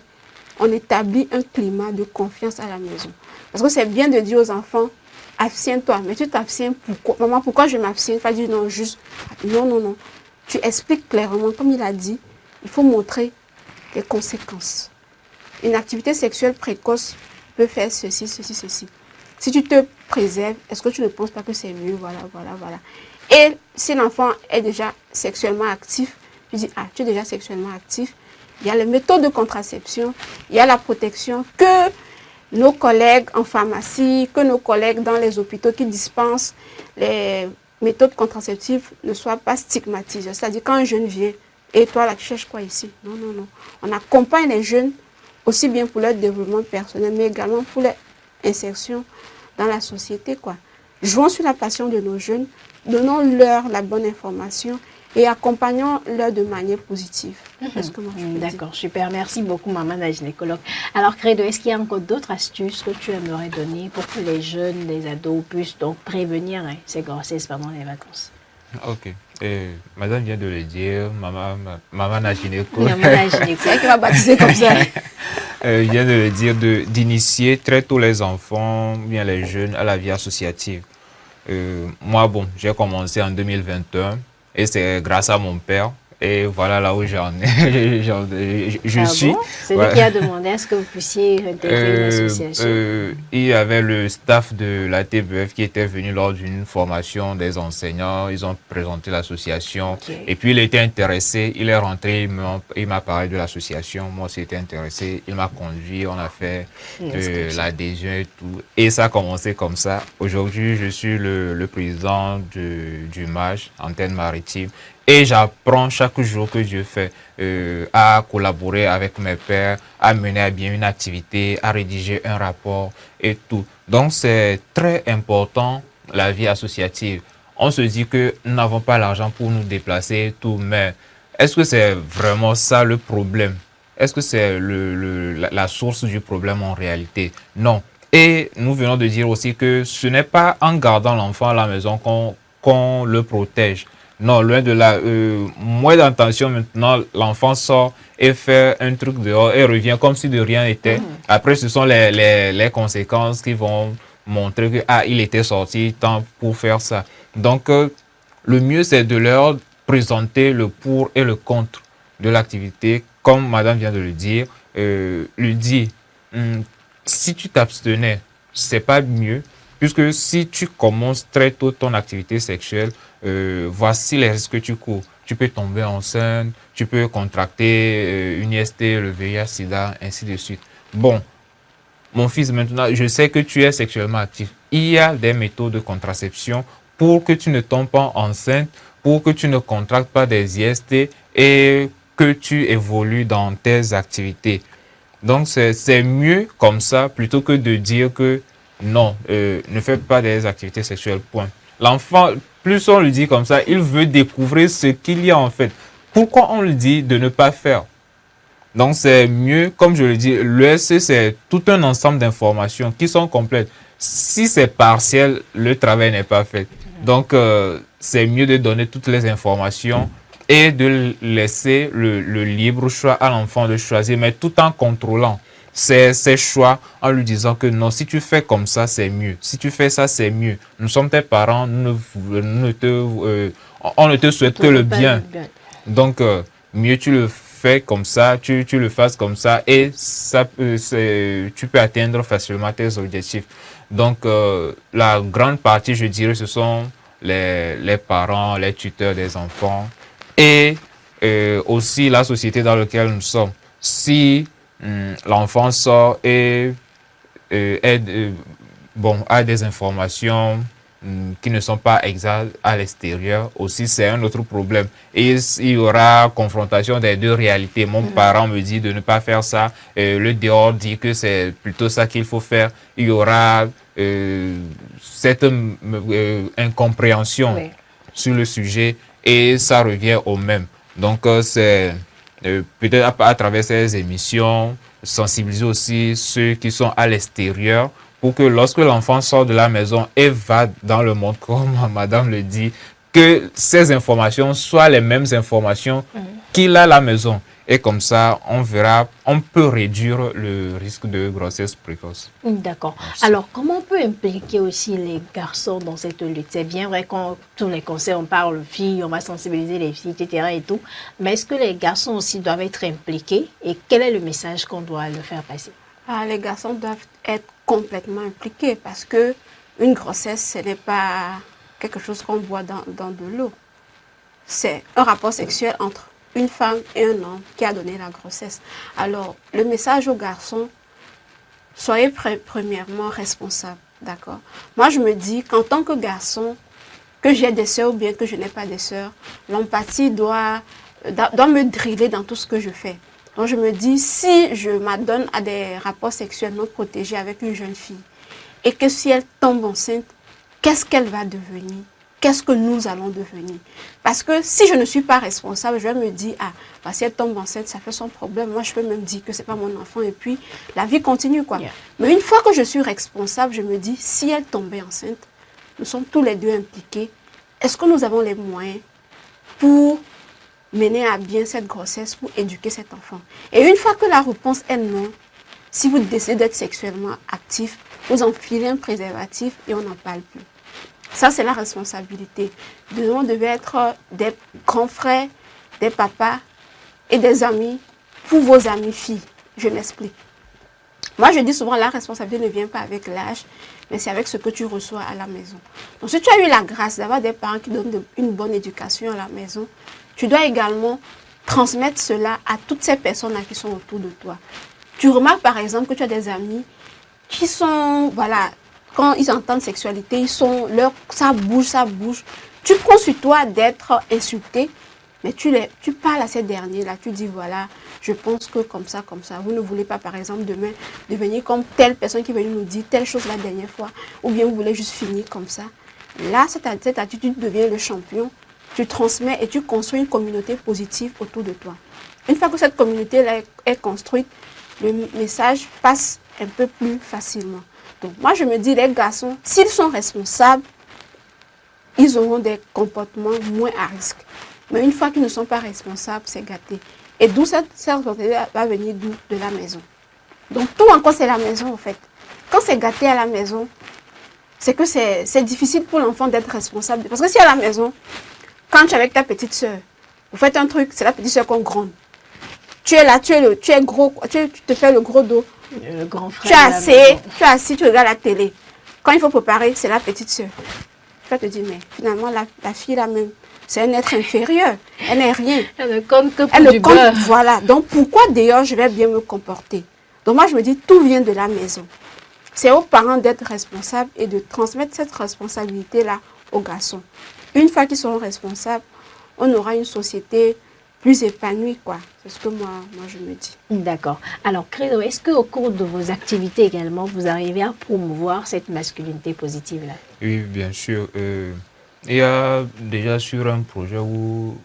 On établit un climat de confiance à la maison. Parce que c'est bien de dire aux enfants, abstiens-toi. Mais tu t'abstiens pourquoi? Maman, pourquoi je m'abstiens? Pas dire non, juste, non. Tu expliques clairement, comme il a dit, il faut montrer les conséquences. Une activité sexuelle précoce peut faire ceci. Si tu te préserves, est-ce que tu ne penses pas que c'est mieux? Voilà. Et si l'enfant est déjà sexuellement actif, tu dis, tu es déjà sexuellement actif, il y a les méthodes de contraception, il y a la protection que nos collègues en pharmacie, que nos collègues dans les hôpitaux qui dispensent les méthodes contraceptives ne soient pas stigmatisées. C'est-à-dire quand un jeune vient, et toi là tu cherches quoi ici? Non. On accompagne les jeunes aussi bien pour leur développement personnel, mais également pour leur insertion dans la société, quoi. Jouons sur la passion de nos jeunes, donnons-leur la bonne information et accompagnons-leur de manière positive. D'accord, super. Merci beaucoup, maman la gynécologue. Alors, Credo, est-ce qu'il y a encore d'autres astuces que tu aimerais donner pour que les jeunes, les ados puissent donc prévenir ces grossesses pendant les vacances? Ok. Madame vient de le dire, maman la gynécologue. Maman la gynécologue, qui va baptiser comme ça. Vient de le dire, d'initier très tôt les enfants, bien les jeunes, à la vie associative. Moi, j'ai commencé en 2021 et c'est grâce à mon père. Et voilà là où j'en ai. je suis. Bon? C'est lui qui a demandé à ce que vous puissiez intégrer une association. Il y avait le staff de la TBF qui était venu lors d'une formation des enseignants. Ils ont présenté l'association. Okay. Et puis il était intéressé. Il est rentré, il m'a parlé de l'association. Moi aussi, j'étais intéressé. Il m'a conduit. On a fait l'adhésion et tout. Et ça a commencé comme ça. Aujourd'hui, je suis le président du MAJ, Antenne Maritime. Et j'apprends chaque jour que Dieu fait à collaborer avec mes pairs, à mener à bien une activité, à rédiger un rapport et tout. Donc c'est très important la vie associative. On se dit que nous n'avons pas l'argent pour nous déplacer et tout, mais est-ce que c'est vraiment ça le problème? Est-ce que c'est la source du problème en réalité? Non. Et nous venons de dire aussi que ce n'est pas en gardant l'enfant à la maison qu'on le protège. Non, loin de là, moins d'intention maintenant, l'enfant sort et fait un truc dehors et revient comme si de rien n'était. Après, ce sont les conséquences qui vont montrer que il était sorti tant pour faire ça. Donc, le mieux, c'est de leur présenter le pour et le contre de l'activité, comme madame vient de le dire, lui dire, si tu t'abstenais, c'est pas mieux, puisque si tu commences très tôt ton activité sexuelle, voici les risques que tu cours. Tu peux tomber enceinte, tu peux contracter une IST, le VIH, SIDA, ainsi de suite. Bon, mon fils, maintenant, je sais que tu es sexuellement actif. Il y a des méthodes de contraception pour que tu ne tombes pas enceinte, pour que tu ne contractes pas des IST et que tu évolues dans tes activités. Donc, c'est mieux comme ça plutôt que de dire que non, ne fais pas des activités sexuelles, point. L'enfant, plus on lui dit comme ça, il veut découvrir ce qu'il y a en fait. Pourquoi on lui dit de ne pas faire? Donc, c'est mieux, comme je le dis, l'ESC, c'est tout un ensemble d'informations qui sont complètes. Si c'est partiel, le travail n'est pas fait. Donc, c'est mieux de donner toutes les informations et de laisser le libre choix à l'enfant de choisir, mais tout en contrôlant ses choix, en lui disant que non, si tu fais comme ça, c'est mieux. Si tu fais ça, c'est mieux. Nous sommes tes parents, on ne te souhaite que le bien. Donc, mieux tu le fais comme ça, tu le fasses comme ça et ça, tu peux atteindre facilement tes objectifs. Donc, la grande partie, je dirais, ce sont les parents, les tuteurs des enfants et aussi la société dans laquelle nous sommes. Si l'enfant sort et a des informations qui ne sont pas exactes à l'extérieur, aussi c'est un autre problème. Et il y aura confrontation des deux réalités. Mon parent me dit de ne pas faire ça, le dehors dit que c'est plutôt ça qu'il faut faire. Il y aura cette incompréhension sur le sujet et ça revient au même. Donc c'est peut-être à travers ces émissions, sensibiliser aussi ceux qui sont à l'extérieur pour que lorsque l'enfant sort de la maison et va dans le monde, comme madame le dit, que ces informations soient les mêmes informations qu'il a à la maison. Et comme ça, on verra, on peut réduire le risque de grossesse précoce. D'accord. Alors, comment on peut impliquer aussi les garçons dans cette lutte? C'est bien vrai quand tous les conseils, on parle filles, on va sensibiliser les filles, etc. et tout. Mais est-ce que les garçons aussi doivent être impliqués? Et quel est le message qu'on doit leur faire passer? Les garçons doivent être complètement impliqués parce que une grossesse, ce n'est pas quelque chose qu'on voit dans de l'eau. C'est un rapport sexuel entre une femme et un homme qui a donné la grossesse. Alors, le message aux garçons, soyez premièrement responsables, d'accord? Moi, je me dis qu'en tant que garçon, que j'ai des sœurs ou bien que je n'ai pas des sœurs, l'empathie doit me driller dans tout ce que je fais. Donc, je me dis, si je m'adonne à des rapports sexuels non protégés avec une jeune fille, et que si elle tombe enceinte, qu'est-ce qu'elle va devenir? Qu'est-ce que nous allons devenir? Parce que si je ne suis pas responsable, je vais me dire, si elle tombe enceinte, ça fait son problème. Moi, je peux même dire que ce n'est pas mon enfant et puis la vie continue, quoi. Yeah. Mais une fois que je suis responsable, je me dis, si elle tombait enceinte, nous sommes tous les deux impliqués. Est-ce que nous avons les moyens pour mener à bien cette grossesse, pour éduquer cet enfant? Et une fois que la réponse est non, si vous décidez d'être sexuellement actif, vous enfilez un préservatif et on n'en parle plus. Ça, c'est la responsabilité. Nous devons être des grands frères, des papas et des amis pour vos amis filles. Je m'explique. Moi, je dis souvent, la responsabilité ne vient pas avec l'âge, mais c'est avec ce que tu reçois à la maison. Donc, si tu as eu la grâce d'avoir des parents qui donnent une bonne éducation à la maison, tu dois également transmettre cela à toutes ces personnes-là qui sont autour de toi. Tu remarques, par exemple, que tu as des amis qui sont, voilà, quand ils entendent sexualité, ça bouge. Tu prends sur toi d'être insulté, mais tu parles à ces derniers-là, tu dis voilà, je pense que comme ça, vous ne voulez pas par exemple demain devenir comme telle personne qui est venue nous dire telle chose la dernière fois, ou bien vous voulez juste finir comme ça. Là, cette attitude devient le champion, tu transmets et tu construis une communauté positive autour de toi. Une fois que cette communauté-là est construite, le message passe un peu plus facilement. Donc, moi, je me dis, les garçons, s'ils sont responsables, ils auront des comportements moins à risque. Mais une fois qu'ils ne sont pas responsables, c'est gâté. Et d'où cette responsabilité va venir de la maison. Donc, tout encore, c'est la maison, en fait. Quand c'est gâté à la maison, c'est que c'est difficile pour l'enfant d'être responsable. Parce que si à la maison, quand tu es avec ta petite soeur, vous faites un truc, c'est la petite soeur qu'on gronde. Tu es là, tu es gros, tu te fais le gros dos. Le grand frère. Tu es assis, tu regardes la télé. Quand il faut préparer, c'est la petite soeur. Tu vas te dire, mais finalement, la fille là même, c'est un être inférieur. Elle n'est rien. Elle ne compte que pour Elle du beurre. Voilà. Donc, pourquoi d'ailleurs je vais bien me comporter? Donc, moi, je me dis, tout vient de la maison. C'est aux parents d'être responsables et de transmettre cette responsabilité-là aux garçons. Une fois qu'ils seront responsables, on aura une société plus épanouie, quoi. C'est ce que moi je me dis. D'accord. Alors, Credo, est-ce qu'au cours de vos activités également, vous arrivez à promouvoir cette masculinité positive-là? Oui, bien sûr. Il y a déjà sur un projet où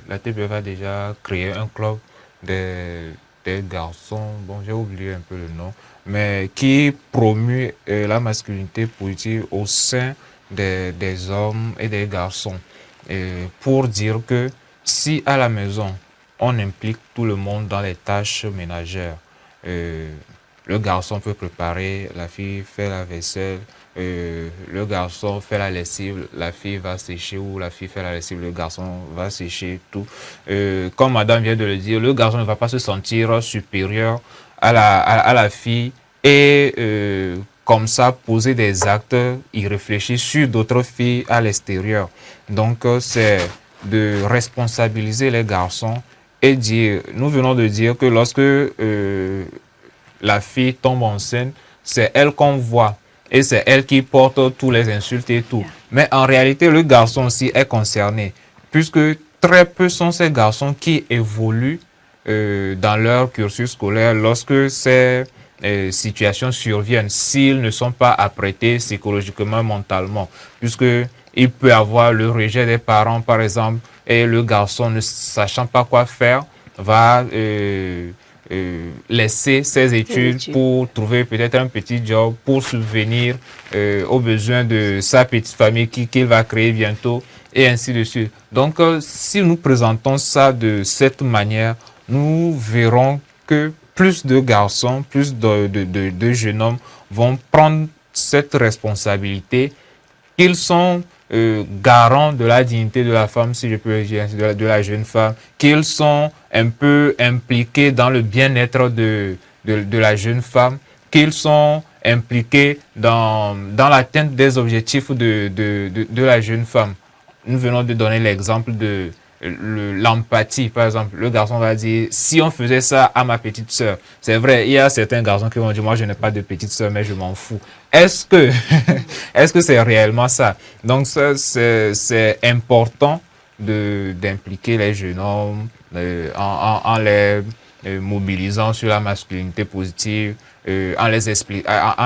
la TBF a déjà créé un club des garçons, bon, j'ai oublié un peu le nom, mais qui promue la masculinité positive au sein des hommes et des garçons. Pour dire que si à la maison, on implique tout le monde dans les tâches ménagères, le garçon peut préparer, la fille fait la vaisselle, le garçon fait la lessive, la fille va sécher, ou la fille fait la lessive, le garçon va sécher, tout. Comme madame vient de le dire, le garçon ne va pas se sentir supérieur à la fille et comme ça poser des actes irréfléchis sur d'autres filles à l'extérieur. Donc c'est de responsabiliser les garçons et dire, nous venons de dire que lorsque la fille tombe enceinte, c'est elle qu'on voit et c'est elle qui porte tous les insultes et tout. Mais en réalité, le garçon aussi est concerné, puisque très peu sont ces garçons qui évoluent dans leur cursus scolaire lorsque ces situations surviennent, s'ils ne sont pas apprêtés psychologiquement, mentalement, puisque il peut avoir le rejet des parents, par exemple, et le garçon, ne sachant pas quoi faire, va laisser ses études pour trouver peut-être un petit job, pour subvenir aux besoins de sa petite famille qu'il va créer bientôt, et ainsi de suite. Donc, si nous présentons ça de cette manière, nous verrons que plus de garçons, plus de jeunes hommes vont prendre cette responsabilité, qu'ils sont garants de la dignité de la femme, si je peux dire, de la jeune femme, qu'ils sont un peu impliqués dans le bien-être de la jeune femme, qu'ils sont impliqués dans l'atteinte des objectifs de la jeune femme. Nous venons de donner l'exemple de l'empathie, par exemple. Le garçon va dire, si on faisait ça à ma petite sœur, c'est vrai, il y a certains garçons qui vont dire, moi je n'ai pas de petite sœur, mais je m'en fous. Est-ce que c'est réellement ça? Donc c'est important d'impliquer les jeunes hommes en les mobilisant sur la masculinité positive, en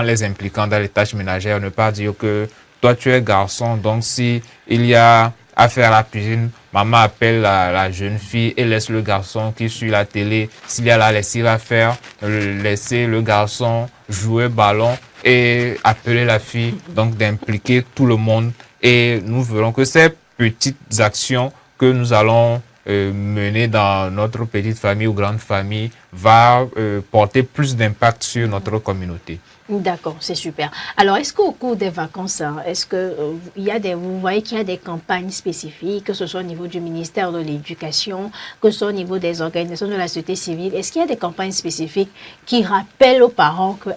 les impliquant dans les tâches ménagères. Ne pas dire que toi tu es garçon, donc si il y a à faire la cuisine, maman appelle la jeune fille et laisse le garçon qui suit la télé. S'il y a la lessive à faire, laisser le garçon jouer ballon et appeler la fille, donc d'impliquer tout le monde. Et nous verrons que ces petites actions que nous allons mener dans notre petite famille ou grande famille va porter plus d'impact sur notre communauté. D'accord, c'est super. Alors, est-ce qu'au cours des vacances, est-ce que vous voyez qu'il y a des campagnes spécifiques, que ce soit au niveau du ministère de l'Éducation, que ce soit au niveau des organisations de la société civile, est-ce qu'il y a des campagnes spécifiques qui rappellent aux parents que,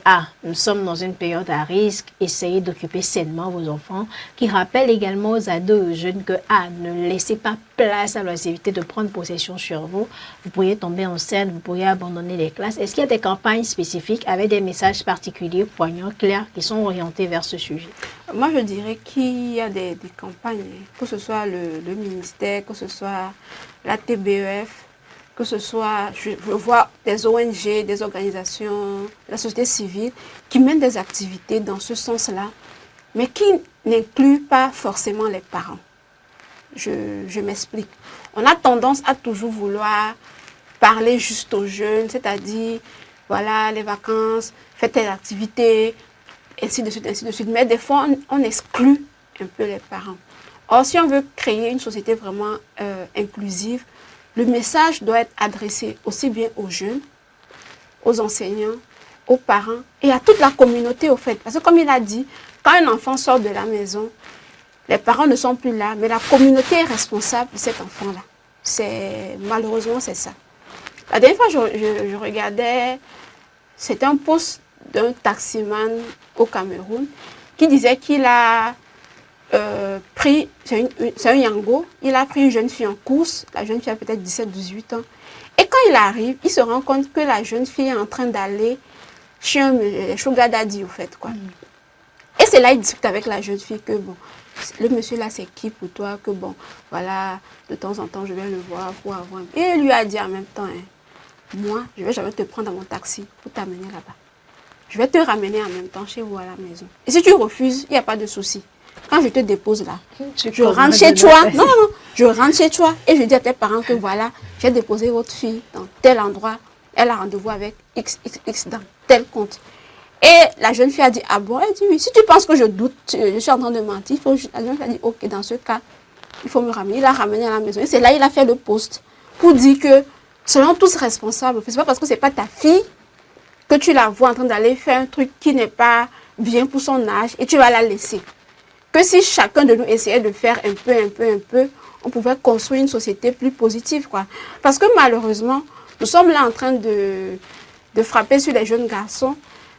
nous sommes dans une période à risque, essayez d'occuper sainement vos enfants, qui rappellent également aux ados et aux jeunes que, ne laissez pas place à l'oisiveté de prendre possession sur vous, vous pourriez tomber enceinte, vous pourriez abandonner les classes. Est-ce qu'il y a des campagnes spécifiques avec des messages particuliers, poignants, clairs, qui sont orientés vers ce sujet? Moi, je dirais qu'il y a des campagnes, que ce soit le ministère, que ce soit la TBEF, que ce soit, je vois des ONG, des organisations, la société civile, qui mènent des activités dans ce sens-là, mais qui n'incluent pas forcément les parents. Je m'explique. On a tendance à toujours vouloir parler juste aux jeunes, c'est-à-dire, voilà, les vacances, faites telle activité, ainsi de suite, ainsi de suite. Mais des fois, on exclut un peu les parents. Or, si on veut créer une société vraiment inclusive, le message doit être adressé aussi bien aux jeunes, aux enseignants, aux parents et à toute la communauté, au fait. Parce que comme il a dit, quand un enfant sort de la maison, Les parents ne sont plus là, mais la communauté est responsable de cet enfant-là. Malheureusement, c'est ça. La dernière fois, je regardais, c'était un post d'un taximan au Cameroun qui disait qu'il a pris, c'est un Yango, il a pris une jeune fille en course, la jeune fille a peut-être 17-18 ans. Et quand il arrive, il se rend compte que la jeune fille est en train d'aller chez un sugar daddy, au fait, quoi. Et c'est là qu'il discute avec la jeune fille que, bon, le monsieur là, c'est qui pour toi, que bon, voilà, de temps en temps, je vais le voir pour avoir... Et il lui a dit en même temps, hein, moi, je ne vais jamais te prendre dans mon taxi pour t'amener là-bas. Je vais te ramener en même temps chez vous à la maison. Et si tu refuses, il n'y a pas de souci. Quand je te dépose là, je rentre chez toi. Non, non, je rentre chez toi et je dis à tes parents que voilà, j'ai déposé votre fille dans tel endroit. Elle a rendez-vous avec XXX dans tel compte. Et la jeune fille a dit, ah bon? Elle dit, oui, si tu penses que je doute, je suis en train de mentir, la jeune fille a dit, ok, dans ce cas, il faut me ramener. Il l'a ramené à la maison. Et c'est là qu'il a fait le post pour dire que, selon tous responsables, c'est pas parce que c'est pas ta fille que tu la vois en train d'aller faire un truc qui n'est pas bien pour son âge et tu vas la laisser. Que si chacun de nous essayait de faire un peu, on pouvait construire une société plus positive, quoi. Parce que malheureusement, nous sommes là en train de frapper sur les jeunes garçons,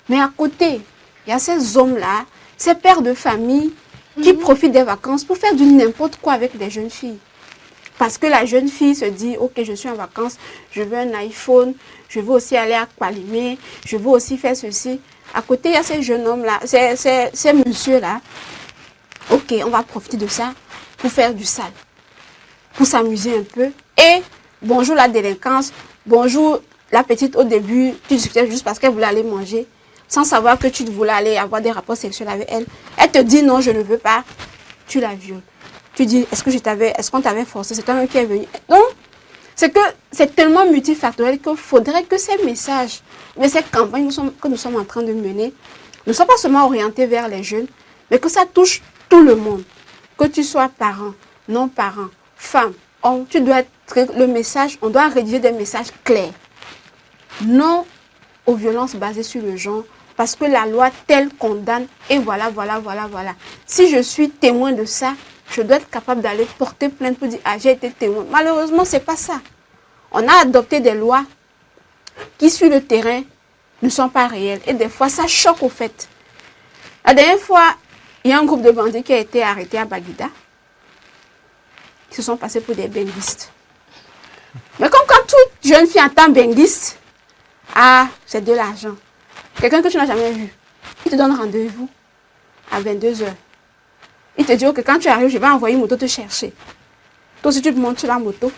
mais à côté, il y a ces hommes-là, ces pères de famille qui profitent des vacances pour faire du n'importe quoi avec les jeunes filles. Parce que la jeune fille se dit, ok, je suis en vacances, je veux un iPhone, je veux aussi aller à Kwalimé, je veux aussi faire ceci. À côté, il y a ces jeunes hommes-là, ces messieurs-là. Ok, on va profiter de ça pour faire du sale, pour s'amuser un peu. Et bonjour la délinquance, bonjour la petite au début, tu discutais juste parce qu'elle voulait aller manger, sans savoir que tu voulais aller avoir des rapports sexuels avec elle. Elle te dit non, je ne veux pas, tu la violes. Tu dis, est-ce qu'on t'avait forcé? C'est toi-même qui est venu. Donc, c'est tellement multifactoriel qu'il faudrait que ces messages, mais ces campagnes que nous sommes en train de mener, ne soient pas seulement orientées vers les jeunes, mais que ça touche tout le monde. Que tu sois parent, non-parent, femme, homme, tu dois être le message, on doit rédiger des messages clairs. Non aux violences basées sur le genre, parce que la loi telle condamne, et voilà. Si je suis témoin de ça, je dois être capable d'aller porter plainte pour dire, ah, j'ai été témoin. Malheureusement, ce n'est pas ça. On a adopté des lois qui, sur le terrain, ne sont pas réelles. Et des fois, ça choque au fait. La dernière fois, il y a un groupe de bandits qui a été arrêté à Baguida. Ils se sont passés pour des benguistes. Mais comme quand toute jeune fille entend benguiste, ah, c'est de l'argent. Quelqu'un que tu n'as jamais vu, il te donne rendez-vous à 22h. Il te dit, ok, quand tu arrives, je vais envoyer une moto te chercher. Toi aussi, tu te montes sur la moto.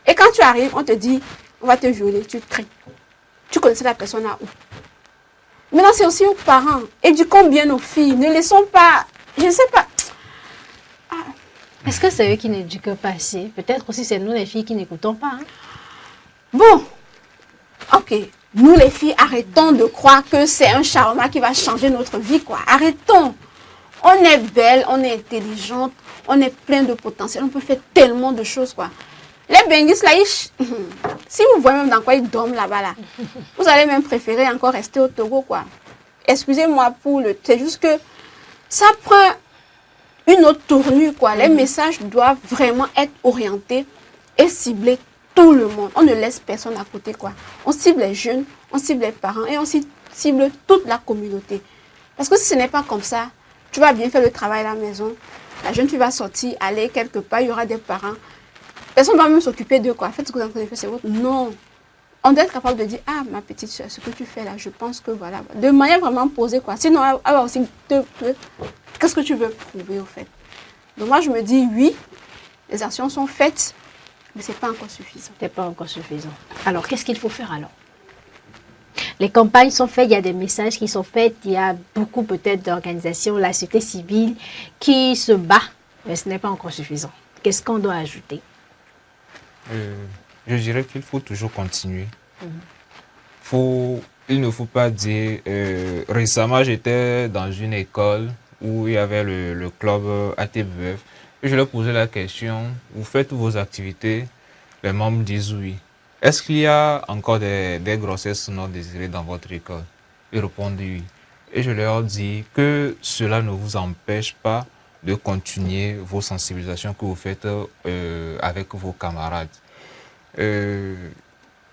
Et quand tu arrives, on te dit, on va te violer, tu cries. Tu connaissais la personne à où? Maintenant, c'est aussi aux parents. Éduquons bien nos filles. Ne laissons pas, je ne sais pas. Ah. Est-ce que c'est eux qui n'éduquent pas assez? Peut-être aussi c'est nous les filles qui n'écoutons pas. Hein? Bon, ok. Nous les filles, arrêtons de croire que c'est un shawarma qui va changer notre vie, quoi. Arrêtons. On est belle, on est intelligente, on est plein de potentiel, on peut faire tellement de choses, quoi. Les benguis, là, si vous voyez même dans quoi ils dorment là-bas, là, vous allez même préférer encore rester au Togo, quoi. Excusez-moi pour le... C'est juste que ça prend une autre tournure, quoi. Les messages doivent vraiment être orientés et cibler tout le monde. On ne laisse personne à côté, quoi. On cible les jeunes, on cible les parents et on cible toute la communauté. Parce que si ce n'est pas comme ça, tu vas bien faire le travail à la maison. La jeune fille va sortir, aller quelque part, il y aura des parents. Personne ne va même s'occuper d'eux, quoi. Faites ce que vous avez fait, c'est votre... Non. On doit être capable de dire, ah, ma petite soeur, ce que tu fais là, je pense que voilà. De manière vraiment posée, quoi. Sinon, elle va aussi qu'est-ce que tu veux prouver, au fait? Donc moi, je me dis, oui, les actions sont faites, mais ce n'est pas encore suffisant. Ce n'est pas encore suffisant. Alors, qu'est-ce qu'il faut faire alors? Les campagnes sont faites, il y a des messages qui sont faits, il y a beaucoup peut-être d'organisations, la société civile qui se bat, mais ce n'est pas encore suffisant. Qu'est-ce qu'on doit ajouter? Je dirais qu'il faut toujours continuer. Il ne faut pas dire... récemment, j'étais dans une école où il y avait le club ATBF. Et je leur posais la question, vous faites vos activités? Les membres disent oui. Est-ce qu'il y a encore des grossesses non désirées dans votre école? Ils répondent oui. Et je leur dis que cela ne vous empêche pas de continuer vos sensibilisations que vous faites avec vos camarades.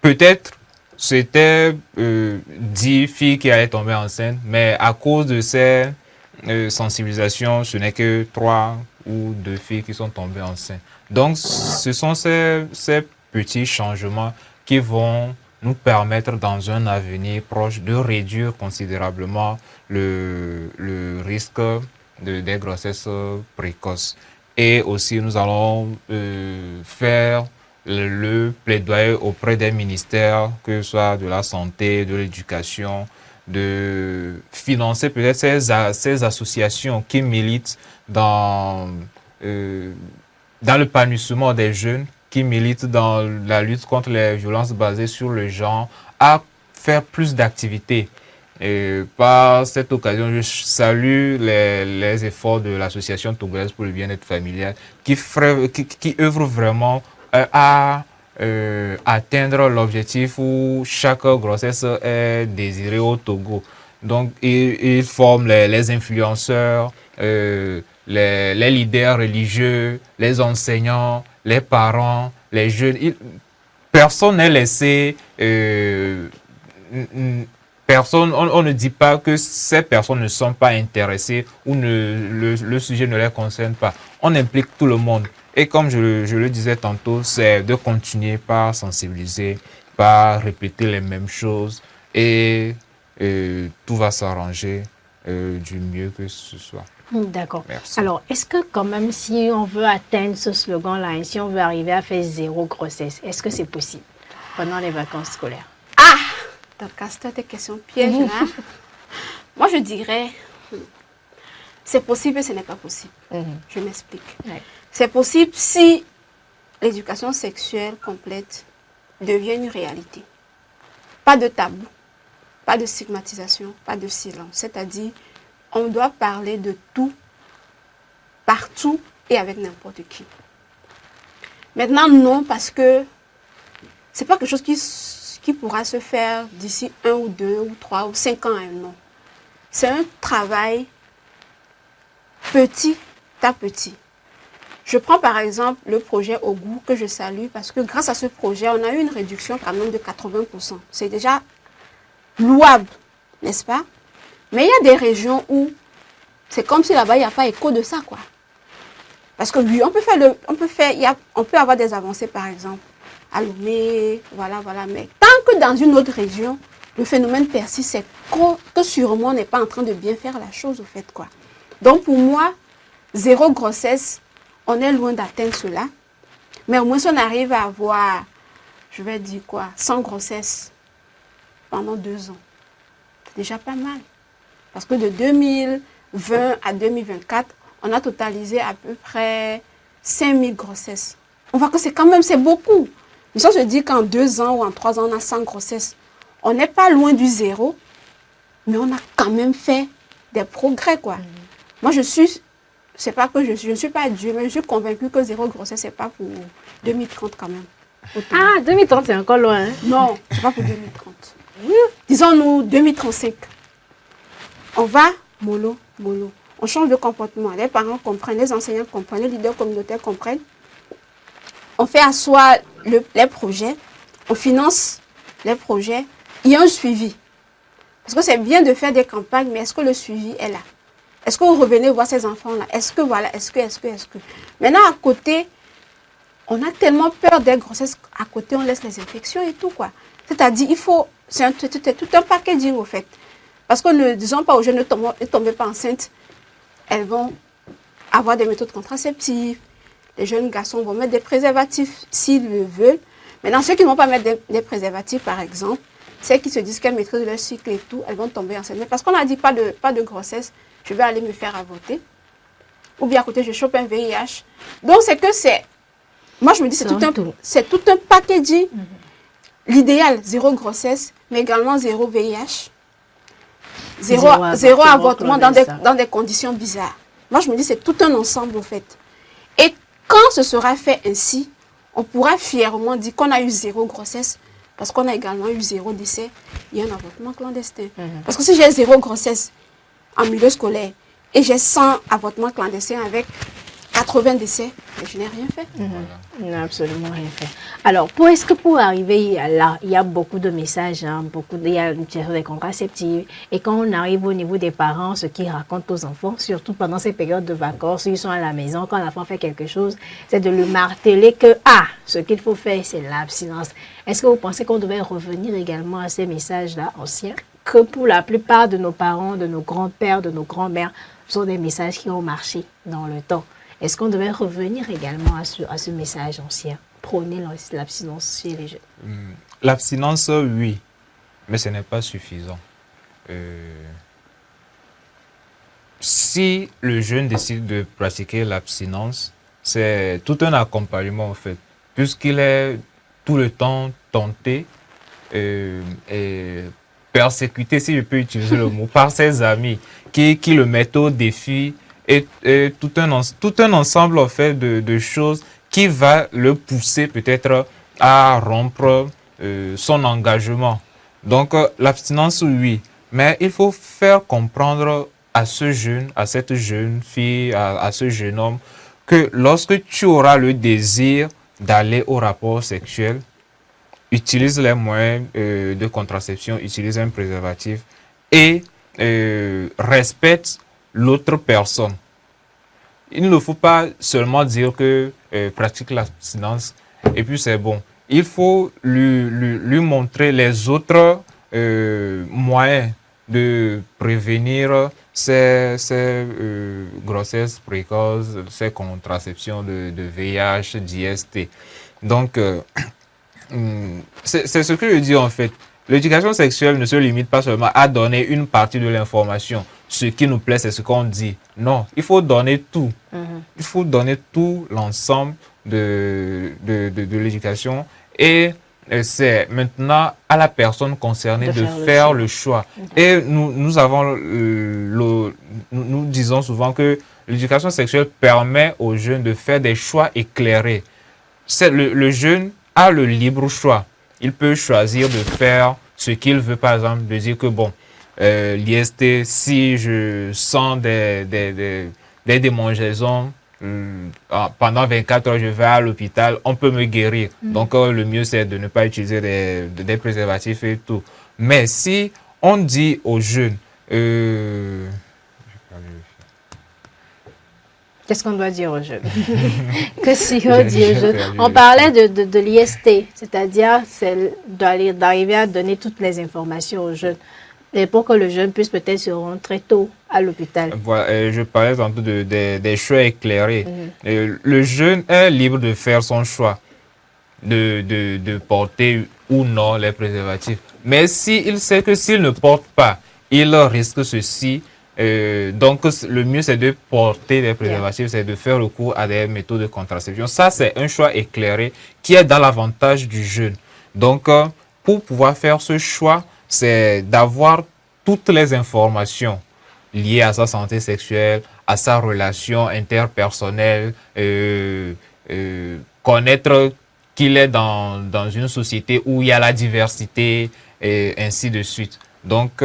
Peut-être c'était 10 filles qui allaient tomber enceintes, mais à cause de ces sensibilisations, ce n'est que 3 ou 2 filles qui sont tombées enceintes. Donc, ce sont ces petits changements qui vont nous permettre dans un avenir proche de réduire considérablement le risque des grossesses précoces. Et aussi, nous allons faire le plaidoyer auprès des ministères, que ce soit de la santé, de l'éducation, de financer peut-être ces associations qui militent dans l'épanouissement des jeunes, qui militent dans la lutte contre les violences basées sur le genre, à faire plus d'activités. Par cette occasion, je salue les efforts de l'association togolaise pour le bien-être familial qui œuvre vraiment à atteindre l'objectif où chaque grossesse est désirée au Togo. Donc, ils forment les influenceurs, les leaders religieux, les enseignants, les parents, les jeunes. Personne n'est laissé... on ne dit pas que ces personnes ne sont pas intéressées ou le sujet ne les concerne pas. On implique tout le monde. Et comme je le disais tantôt, c'est de continuer par sensibiliser, par répéter les mêmes choses et tout va s'arranger du mieux que ce soit. D'accord. Merci. Alors, est-ce que quand même, si on veut atteindre ce slogan-là, et si on veut arriver à faire 0 grossesse, est-ce que c'est possible pendant les vacances scolaires? Ah, t'as casse-toi tes questions pièges là. Moi, je dirais, c'est possible et ce n'est pas possible. Je m'explique. Ouais. C'est possible si l'éducation sexuelle complète devient une réalité. Pas de tabou, pas de stigmatisation, pas de silence. C'est-à-dire, on doit parler de tout, partout et avec n'importe qui. Maintenant, non, parce que c'est pas quelque chose qui pourra se faire d'ici 1 ou 2 ou 3 ou 5 ans à un an. C'est un travail petit à petit. Je prends par exemple le projet Ogou que je salue parce que grâce à ce projet, on a eu une réduction quand même de 80%. C'est déjà louable, n'est-ce pas? Mais il y a des régions où c'est comme si là-bas, il n'y a pas écho de ça, quoi. Parce que oui, on peut avoir des avancées, par exemple, à Lomé, voilà, mais tant que dans une autre région, le phénomène persiste, c'est que sûrement on n'est pas en train de bien faire la chose, au fait, quoi. Donc, pour moi, 0 grossesse, on est loin d'atteindre cela. Mais au moins, si on arrive à avoir, je vais dire quoi, 100 grossesses pendant 2 ans, c'est déjà pas mal. Parce que de 2020 à 2024, on a totalisé à peu près 5000 grossesses. On voit que c'est beaucoup. Mais si on se dit qu'en 2 ans ou en 3 ans, on a 100 grossesses, on n'est pas loin du 0, mais on a quand même fait des progrès, quoi. Moi, c'est pas que je ne suis pas Dieu, mais je suis convaincue que 0 grossesse, c'est pas pour 2030 quand même. Ah, 2030, c'est encore loin. Hein? Non, c'est pas pour 2030. Disons-nous 2035. On va mollo. On change de comportement. Les parents comprennent, les enseignants comprennent, les leaders communautaires comprennent. On fait asseoir les projets, on finance les projets. Il y a un suivi. Parce que c'est bien de faire des campagnes, mais est-ce que le suivi est là? Est-ce que vous revenez voir ces enfants-là? Est-ce que voilà, est-ce que? Maintenant, à côté, on a tellement peur des grossesses, à côté, on laisse les infections et tout, quoi. C'est-à-dire, c'est tout un packaging, au fait. Parce que ne disons pas aux jeunes, ne tombez pas enceintes. Elles vont avoir des méthodes contraceptives. Les jeunes garçons vont mettre des préservatifs s'ils le veulent. Maintenant, ceux qui ne vont pas mettre des préservatifs, par exemple, celles qui se disent qu'elles maîtrisent leur cycle et tout, elles vont tomber enceintes. Mais parce qu'on a dit pas de grossesse, je vais aller me faire avorter. Ou bien à côté, je chope un VIH. Donc, moi, je me dis, c'est tout un packaging. L'idéal, 0 grossesse, mais également 0 VIH. 0 avortement dans des conditions bizarres. Moi, je me dis, c'est tout un ensemble, au fait. Et quand ce sera fait ainsi, on pourra fièrement dire qu'on a eu 0 grossesse, parce qu'on a également eu 0 décès et un avortement clandestin. Parce que si j'ai 0 grossesse en milieu scolaire et j'ai 100 avortements clandestins avec 80 décès, et je n'ai rien fait. Il n'a absolument rien fait. Alors, est-ce que pour arriver là, il y a beaucoup de messages, hein, il y a une question des contraceptifs, et quand on arrive au niveau des parents, ce qu'ils racontent aux enfants, surtout pendant ces périodes de vacances, ils sont à la maison, quand l'enfant fait quelque chose, c'est de lui marteler que, ce qu'il faut faire, c'est l'abstinence. Est-ce que vous pensez qu'on devait revenir également à ces messages-là anciens, que pour la plupart de nos parents, de nos grands-pères, de nos grands-mères, sont des messages qui ont marché dans le temps? Est-ce qu'on devait revenir également à ce message ancien, prôner l'abstinence chez les jeunes? L'abstinence, oui, mais ce n'est pas suffisant. Si le jeune décide de pratiquer l'abstinence, c'est tout un accompagnement en fait, puisqu'il est tout le temps tenté et persécuté, si je peux utiliser le mot, par ses amis qui le mettent au défi et tout un ensemble en fait de choses qui va le pousser peut-être à rompre son engagement. Donc l'abstinence, oui, mais il faut faire comprendre à ce jeune, à cette jeune fille, à ce jeune homme, que lorsque tu auras le désir d'aller au rapport sexuel, utilise les moyens de contraception, utilise un préservatif et respecte l'autre personne. Il ne faut pas seulement dire que pratique l'abstinence et puis c'est bon. Il faut lui montrer les autres moyens de prévenir ces grossesses précoces, ces contraceptions de VIH, d'IST. Donc, c'est ce que je dis en fait. L'éducation sexuelle ne se limite pas seulement à donner une partie de l'information. Ce qui nous plaît, c'est ce qu'on dit. Non, il faut donner tout. Il faut donner tout l'ensemble de l'éducation. Et c'est maintenant à la personne concernée de faire le choix. Et nous disons souvent que l'éducation sexuelle permet aux jeunes de faire des choix éclairés. Le jeune a le libre choix. Il peut choisir de faire ce qu'il veut, par exemple, de dire que bon, l'IST, si je sens des démangeaisons, pendant 24 heures, je vais à l'hôpital, on peut me guérir. Donc, le mieux, c'est de ne pas utiliser des préservatifs et tout. Mais si on dit aux jeunes, qu'est-ce qu'on doit dire aux jeunes? Que si on dit aux jeunes? On parlait de l'IST, c'est-à-dire d'arriver à donner toutes les informations aux jeunes. Et pour que le jeune puisse peut-être se rendre très tôt à l'hôpital. Voilà, je parlais tantôt des choix éclairés. Le jeune est libre de faire son choix, de porter ou non les préservatifs. Mais s'il sait que s'il ne porte pas, il risque ceci. Donc, le mieux, c'est de porter des préservatifs, c'est de faire recours à des méthodes de contraception. Ça, c'est un choix éclairé qui est dans l'avantage du jeune. Donc, pour pouvoir faire ce choix, c'est d'avoir toutes les informations liées à sa santé sexuelle, à sa relation interpersonnelle, connaître qu'il est dans une société où il y a la diversité, et ainsi de suite. Donc,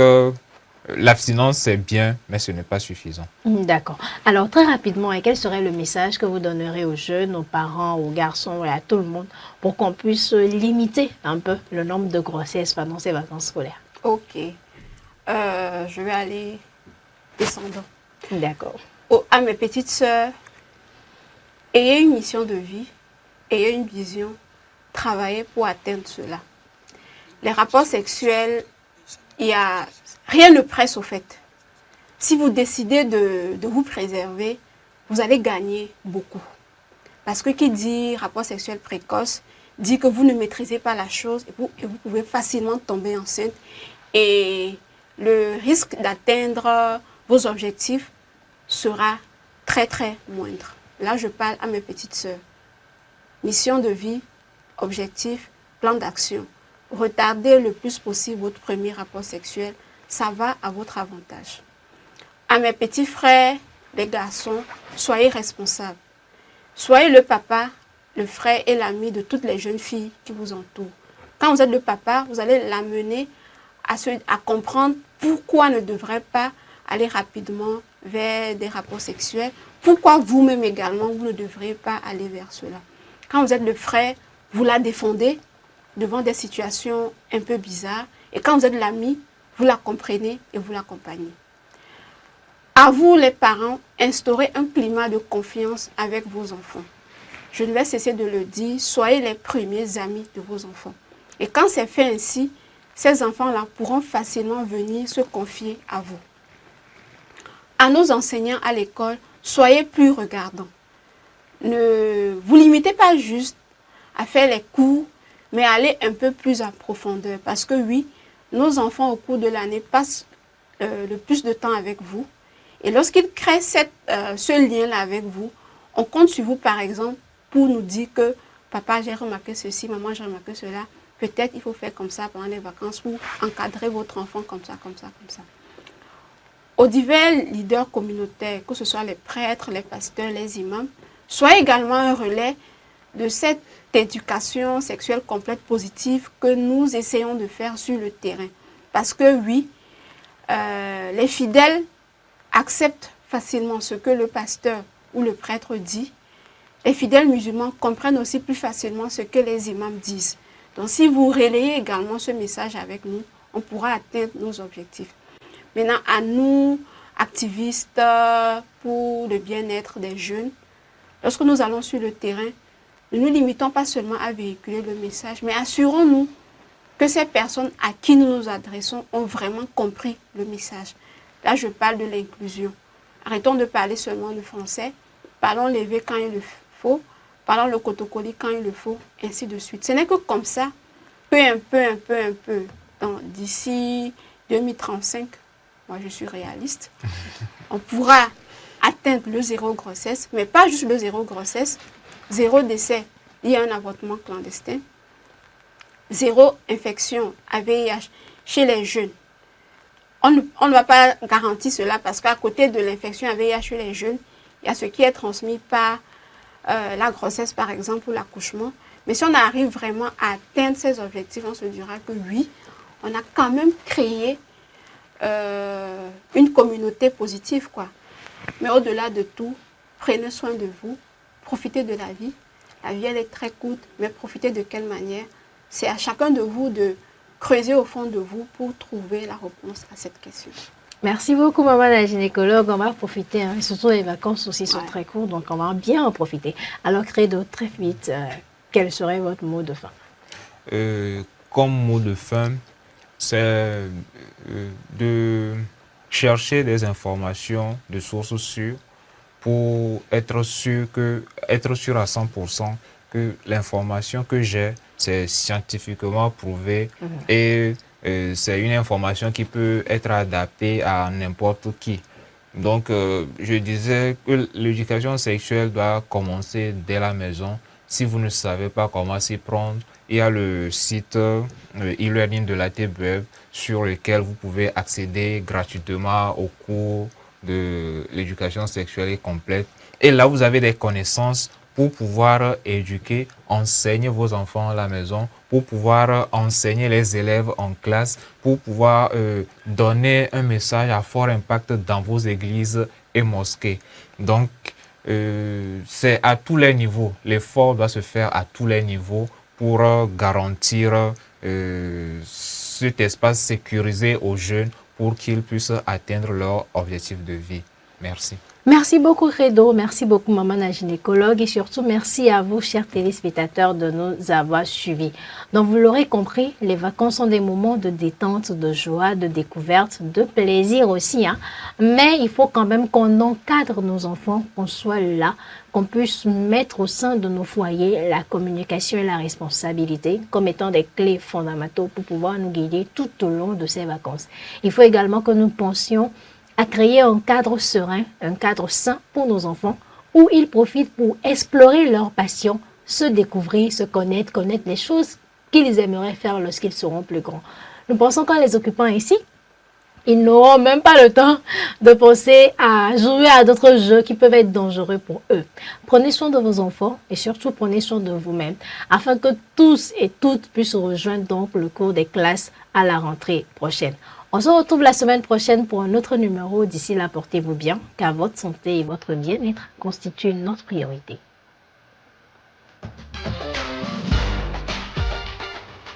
l'abstinence, c'est bien, mais ce n'est pas suffisant. D'accord. Alors, très rapidement, quel serait le message que vous donnerez aux jeunes, aux parents, aux garçons et à tout le monde pour qu'on puisse limiter un peu le nombre de grossesses pendant ces vacances scolaires? Ok. Je vais aller descendant. D'accord. À mes petites sœurs, ayez une mission de vie, ayez une vision, travaillez pour atteindre cela. Les rapports sexuels, rien ne presse au fait. Si vous décidez de vous préserver, vous allez gagner beaucoup. Parce que qui dit rapport sexuel précoce, dit que vous ne maîtrisez pas la chose et vous pouvez facilement tomber enceinte. Et le risque d'atteindre vos objectifs sera très très moindre. Là, je parle à mes petites sœurs. Mission de vie, objectif, plan d'action. Retardez le plus possible votre premier rapport sexuel. Ça va à votre avantage. À mes petits frères, les garçons, soyez responsables. Soyez le papa, le frère et l'ami de toutes les jeunes filles qui vous entourent. Quand vous êtes le papa, vous allez l'amener à comprendre pourquoi ne devrait pas aller rapidement vers des rapports sexuels, pourquoi vous-même également, vous ne devriez pas aller vers cela? Quand vous êtes le frère, vous la défendez devant des situations un peu bizarres. Et quand vous êtes l'ami, vous la comprenez et vous l'accompagnez. À vous, les parents, instaurez un climat de confiance avec vos enfants. Je ne vais cesser de le dire, soyez les premiers amis de vos enfants. Et quand c'est fait ainsi, ces enfants-là pourront facilement venir se confier à vous. À nos enseignants à l'école, soyez plus regardants. Ne vous limitez pas juste à faire les cours, mais allez un peu plus en profondeur. Parce que oui, nos enfants au cours de l'année passent le plus de temps avec vous. Et lorsqu'ils créent ce lien-là avec vous, on compte sur vous par exemple pour nous dire que papa j'ai remarqué ceci, maman j'ai remarqué cela. Peut-être il faut faire comme ça pendant les vacances ou encadrer votre enfant comme ça, comme ça, comme ça. Aux divers leaders communautaires, que ce soit les prêtres, les pasteurs, les imams, soyez également un relais de cette éducation sexuelle complète positive que nous essayons de faire sur le terrain. Parce que oui, les fidèles acceptent facilement ce que le pasteur ou le prêtre dit. Les fidèles musulmans comprennent aussi plus facilement ce que les imams disent. Donc si vous relayez également ce message avec nous, on pourra atteindre nos objectifs. Maintenant, à nous, activistes pour le bien-être des jeunes, lorsque nous allons sur le terrain, ne nous limitons pas seulement à véhiculer le message, mais assurons-nous que ces personnes à qui nous nous adressons ont vraiment compris le message. Là, je parle de l'inclusion. Arrêtons de parler seulement le français, parlons l'évé quand il le faut, parlons le cotocoli quand il le faut, ainsi de suite. Ce n'est que comme ça, peu un peu, d'ici 2035, moi je suis réaliste, on pourra atteindre le zéro grossesse, mais pas juste le zéro grossesse, zéro décès lié à un avortement clandestin, zéro infection à VIH chez les jeunes. On ne va pas garantir cela parce qu'à côté de l'infection à VIH chez les jeunes, il y a ce qui est transmis par la grossesse par exemple ou l'accouchement. Mais si on arrive vraiment à atteindre ces objectifs, on se dira que oui, on a quand même créé une communauté positive, quoi. Mais au-delà de tout, prenez soin de vous, profitez de la vie. La vie, elle est très courte, mais profitez de quelle manière? C'est à chacun de vous de creuser au fond de vous pour trouver la réponse à cette question. Merci beaucoup, maman la gynécologue. On va profiter, hein. Surtout les vacances aussi sont très courtes, donc on va bien en profiter. Alors, Credo, très vite, quel serait votre mot de fin? Comme mot de fin, c'est de chercher des informations de sources sûres pour être sûr à 100% que l'information que j'ai, c'est scientifiquement prouvé et c'est une information qui peut être adaptée à n'importe qui. Donc, je disais que l'éducation sexuelle doit commencer dès la maison. Si vous ne savez pas comment s'y prendre, il y a le site e-learning de la TBEV sur lequel vous pouvez accéder gratuitement aux cours de l'éducation sexuelle et complète. Et là, vous avez des connaissances pour pouvoir éduquer, enseigner vos enfants à la maison, pour pouvoir enseigner les élèves en classe, pour pouvoir donner un message à fort impact dans vos églises et mosquées. Donc, c'est à tous les niveaux. L'effort doit se faire à tous les niveaux pour garantir cet espace sécurisé aux jeunes pour qu'ils puissent atteindre leur objectif de vie. Merci. Merci beaucoup, Credo. Merci beaucoup, maman la gynécologue. Et surtout, merci à vous, chers téléspectateurs, de nous avoir suivis. Donc, vous l'aurez compris, les vacances sont des moments de détente, de joie, de découverte, de plaisir aussi, hein. Mais il faut quand même qu'on encadre nos enfants, qu'on soit là, qu'on puisse mettre au sein de nos foyers la communication et la responsabilité comme étant des clés fondamentaux pour pouvoir nous guider tout au long de ces vacances. Il faut également que nous pensions à créer un cadre serein, un cadre sain pour nos enfants, où ils profitent pour explorer leur passion, se découvrir, se connaître, connaître les choses qu'ils aimeraient faire lorsqu'ils seront plus grands. Nous pensons qu'en les occupant ici, ils n'auront même pas le temps de penser à jouer à d'autres jeux qui peuvent être dangereux pour eux. Prenez soin de vos enfants et surtout prenez soin de vous-même afin que tous et toutes puissent rejoindre donc le cours des classes à la rentrée prochaine. On se retrouve la semaine prochaine pour un autre numéro. D'ici là, portez-vous bien, car votre santé et votre bien-être constituent notre priorité.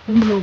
Bon.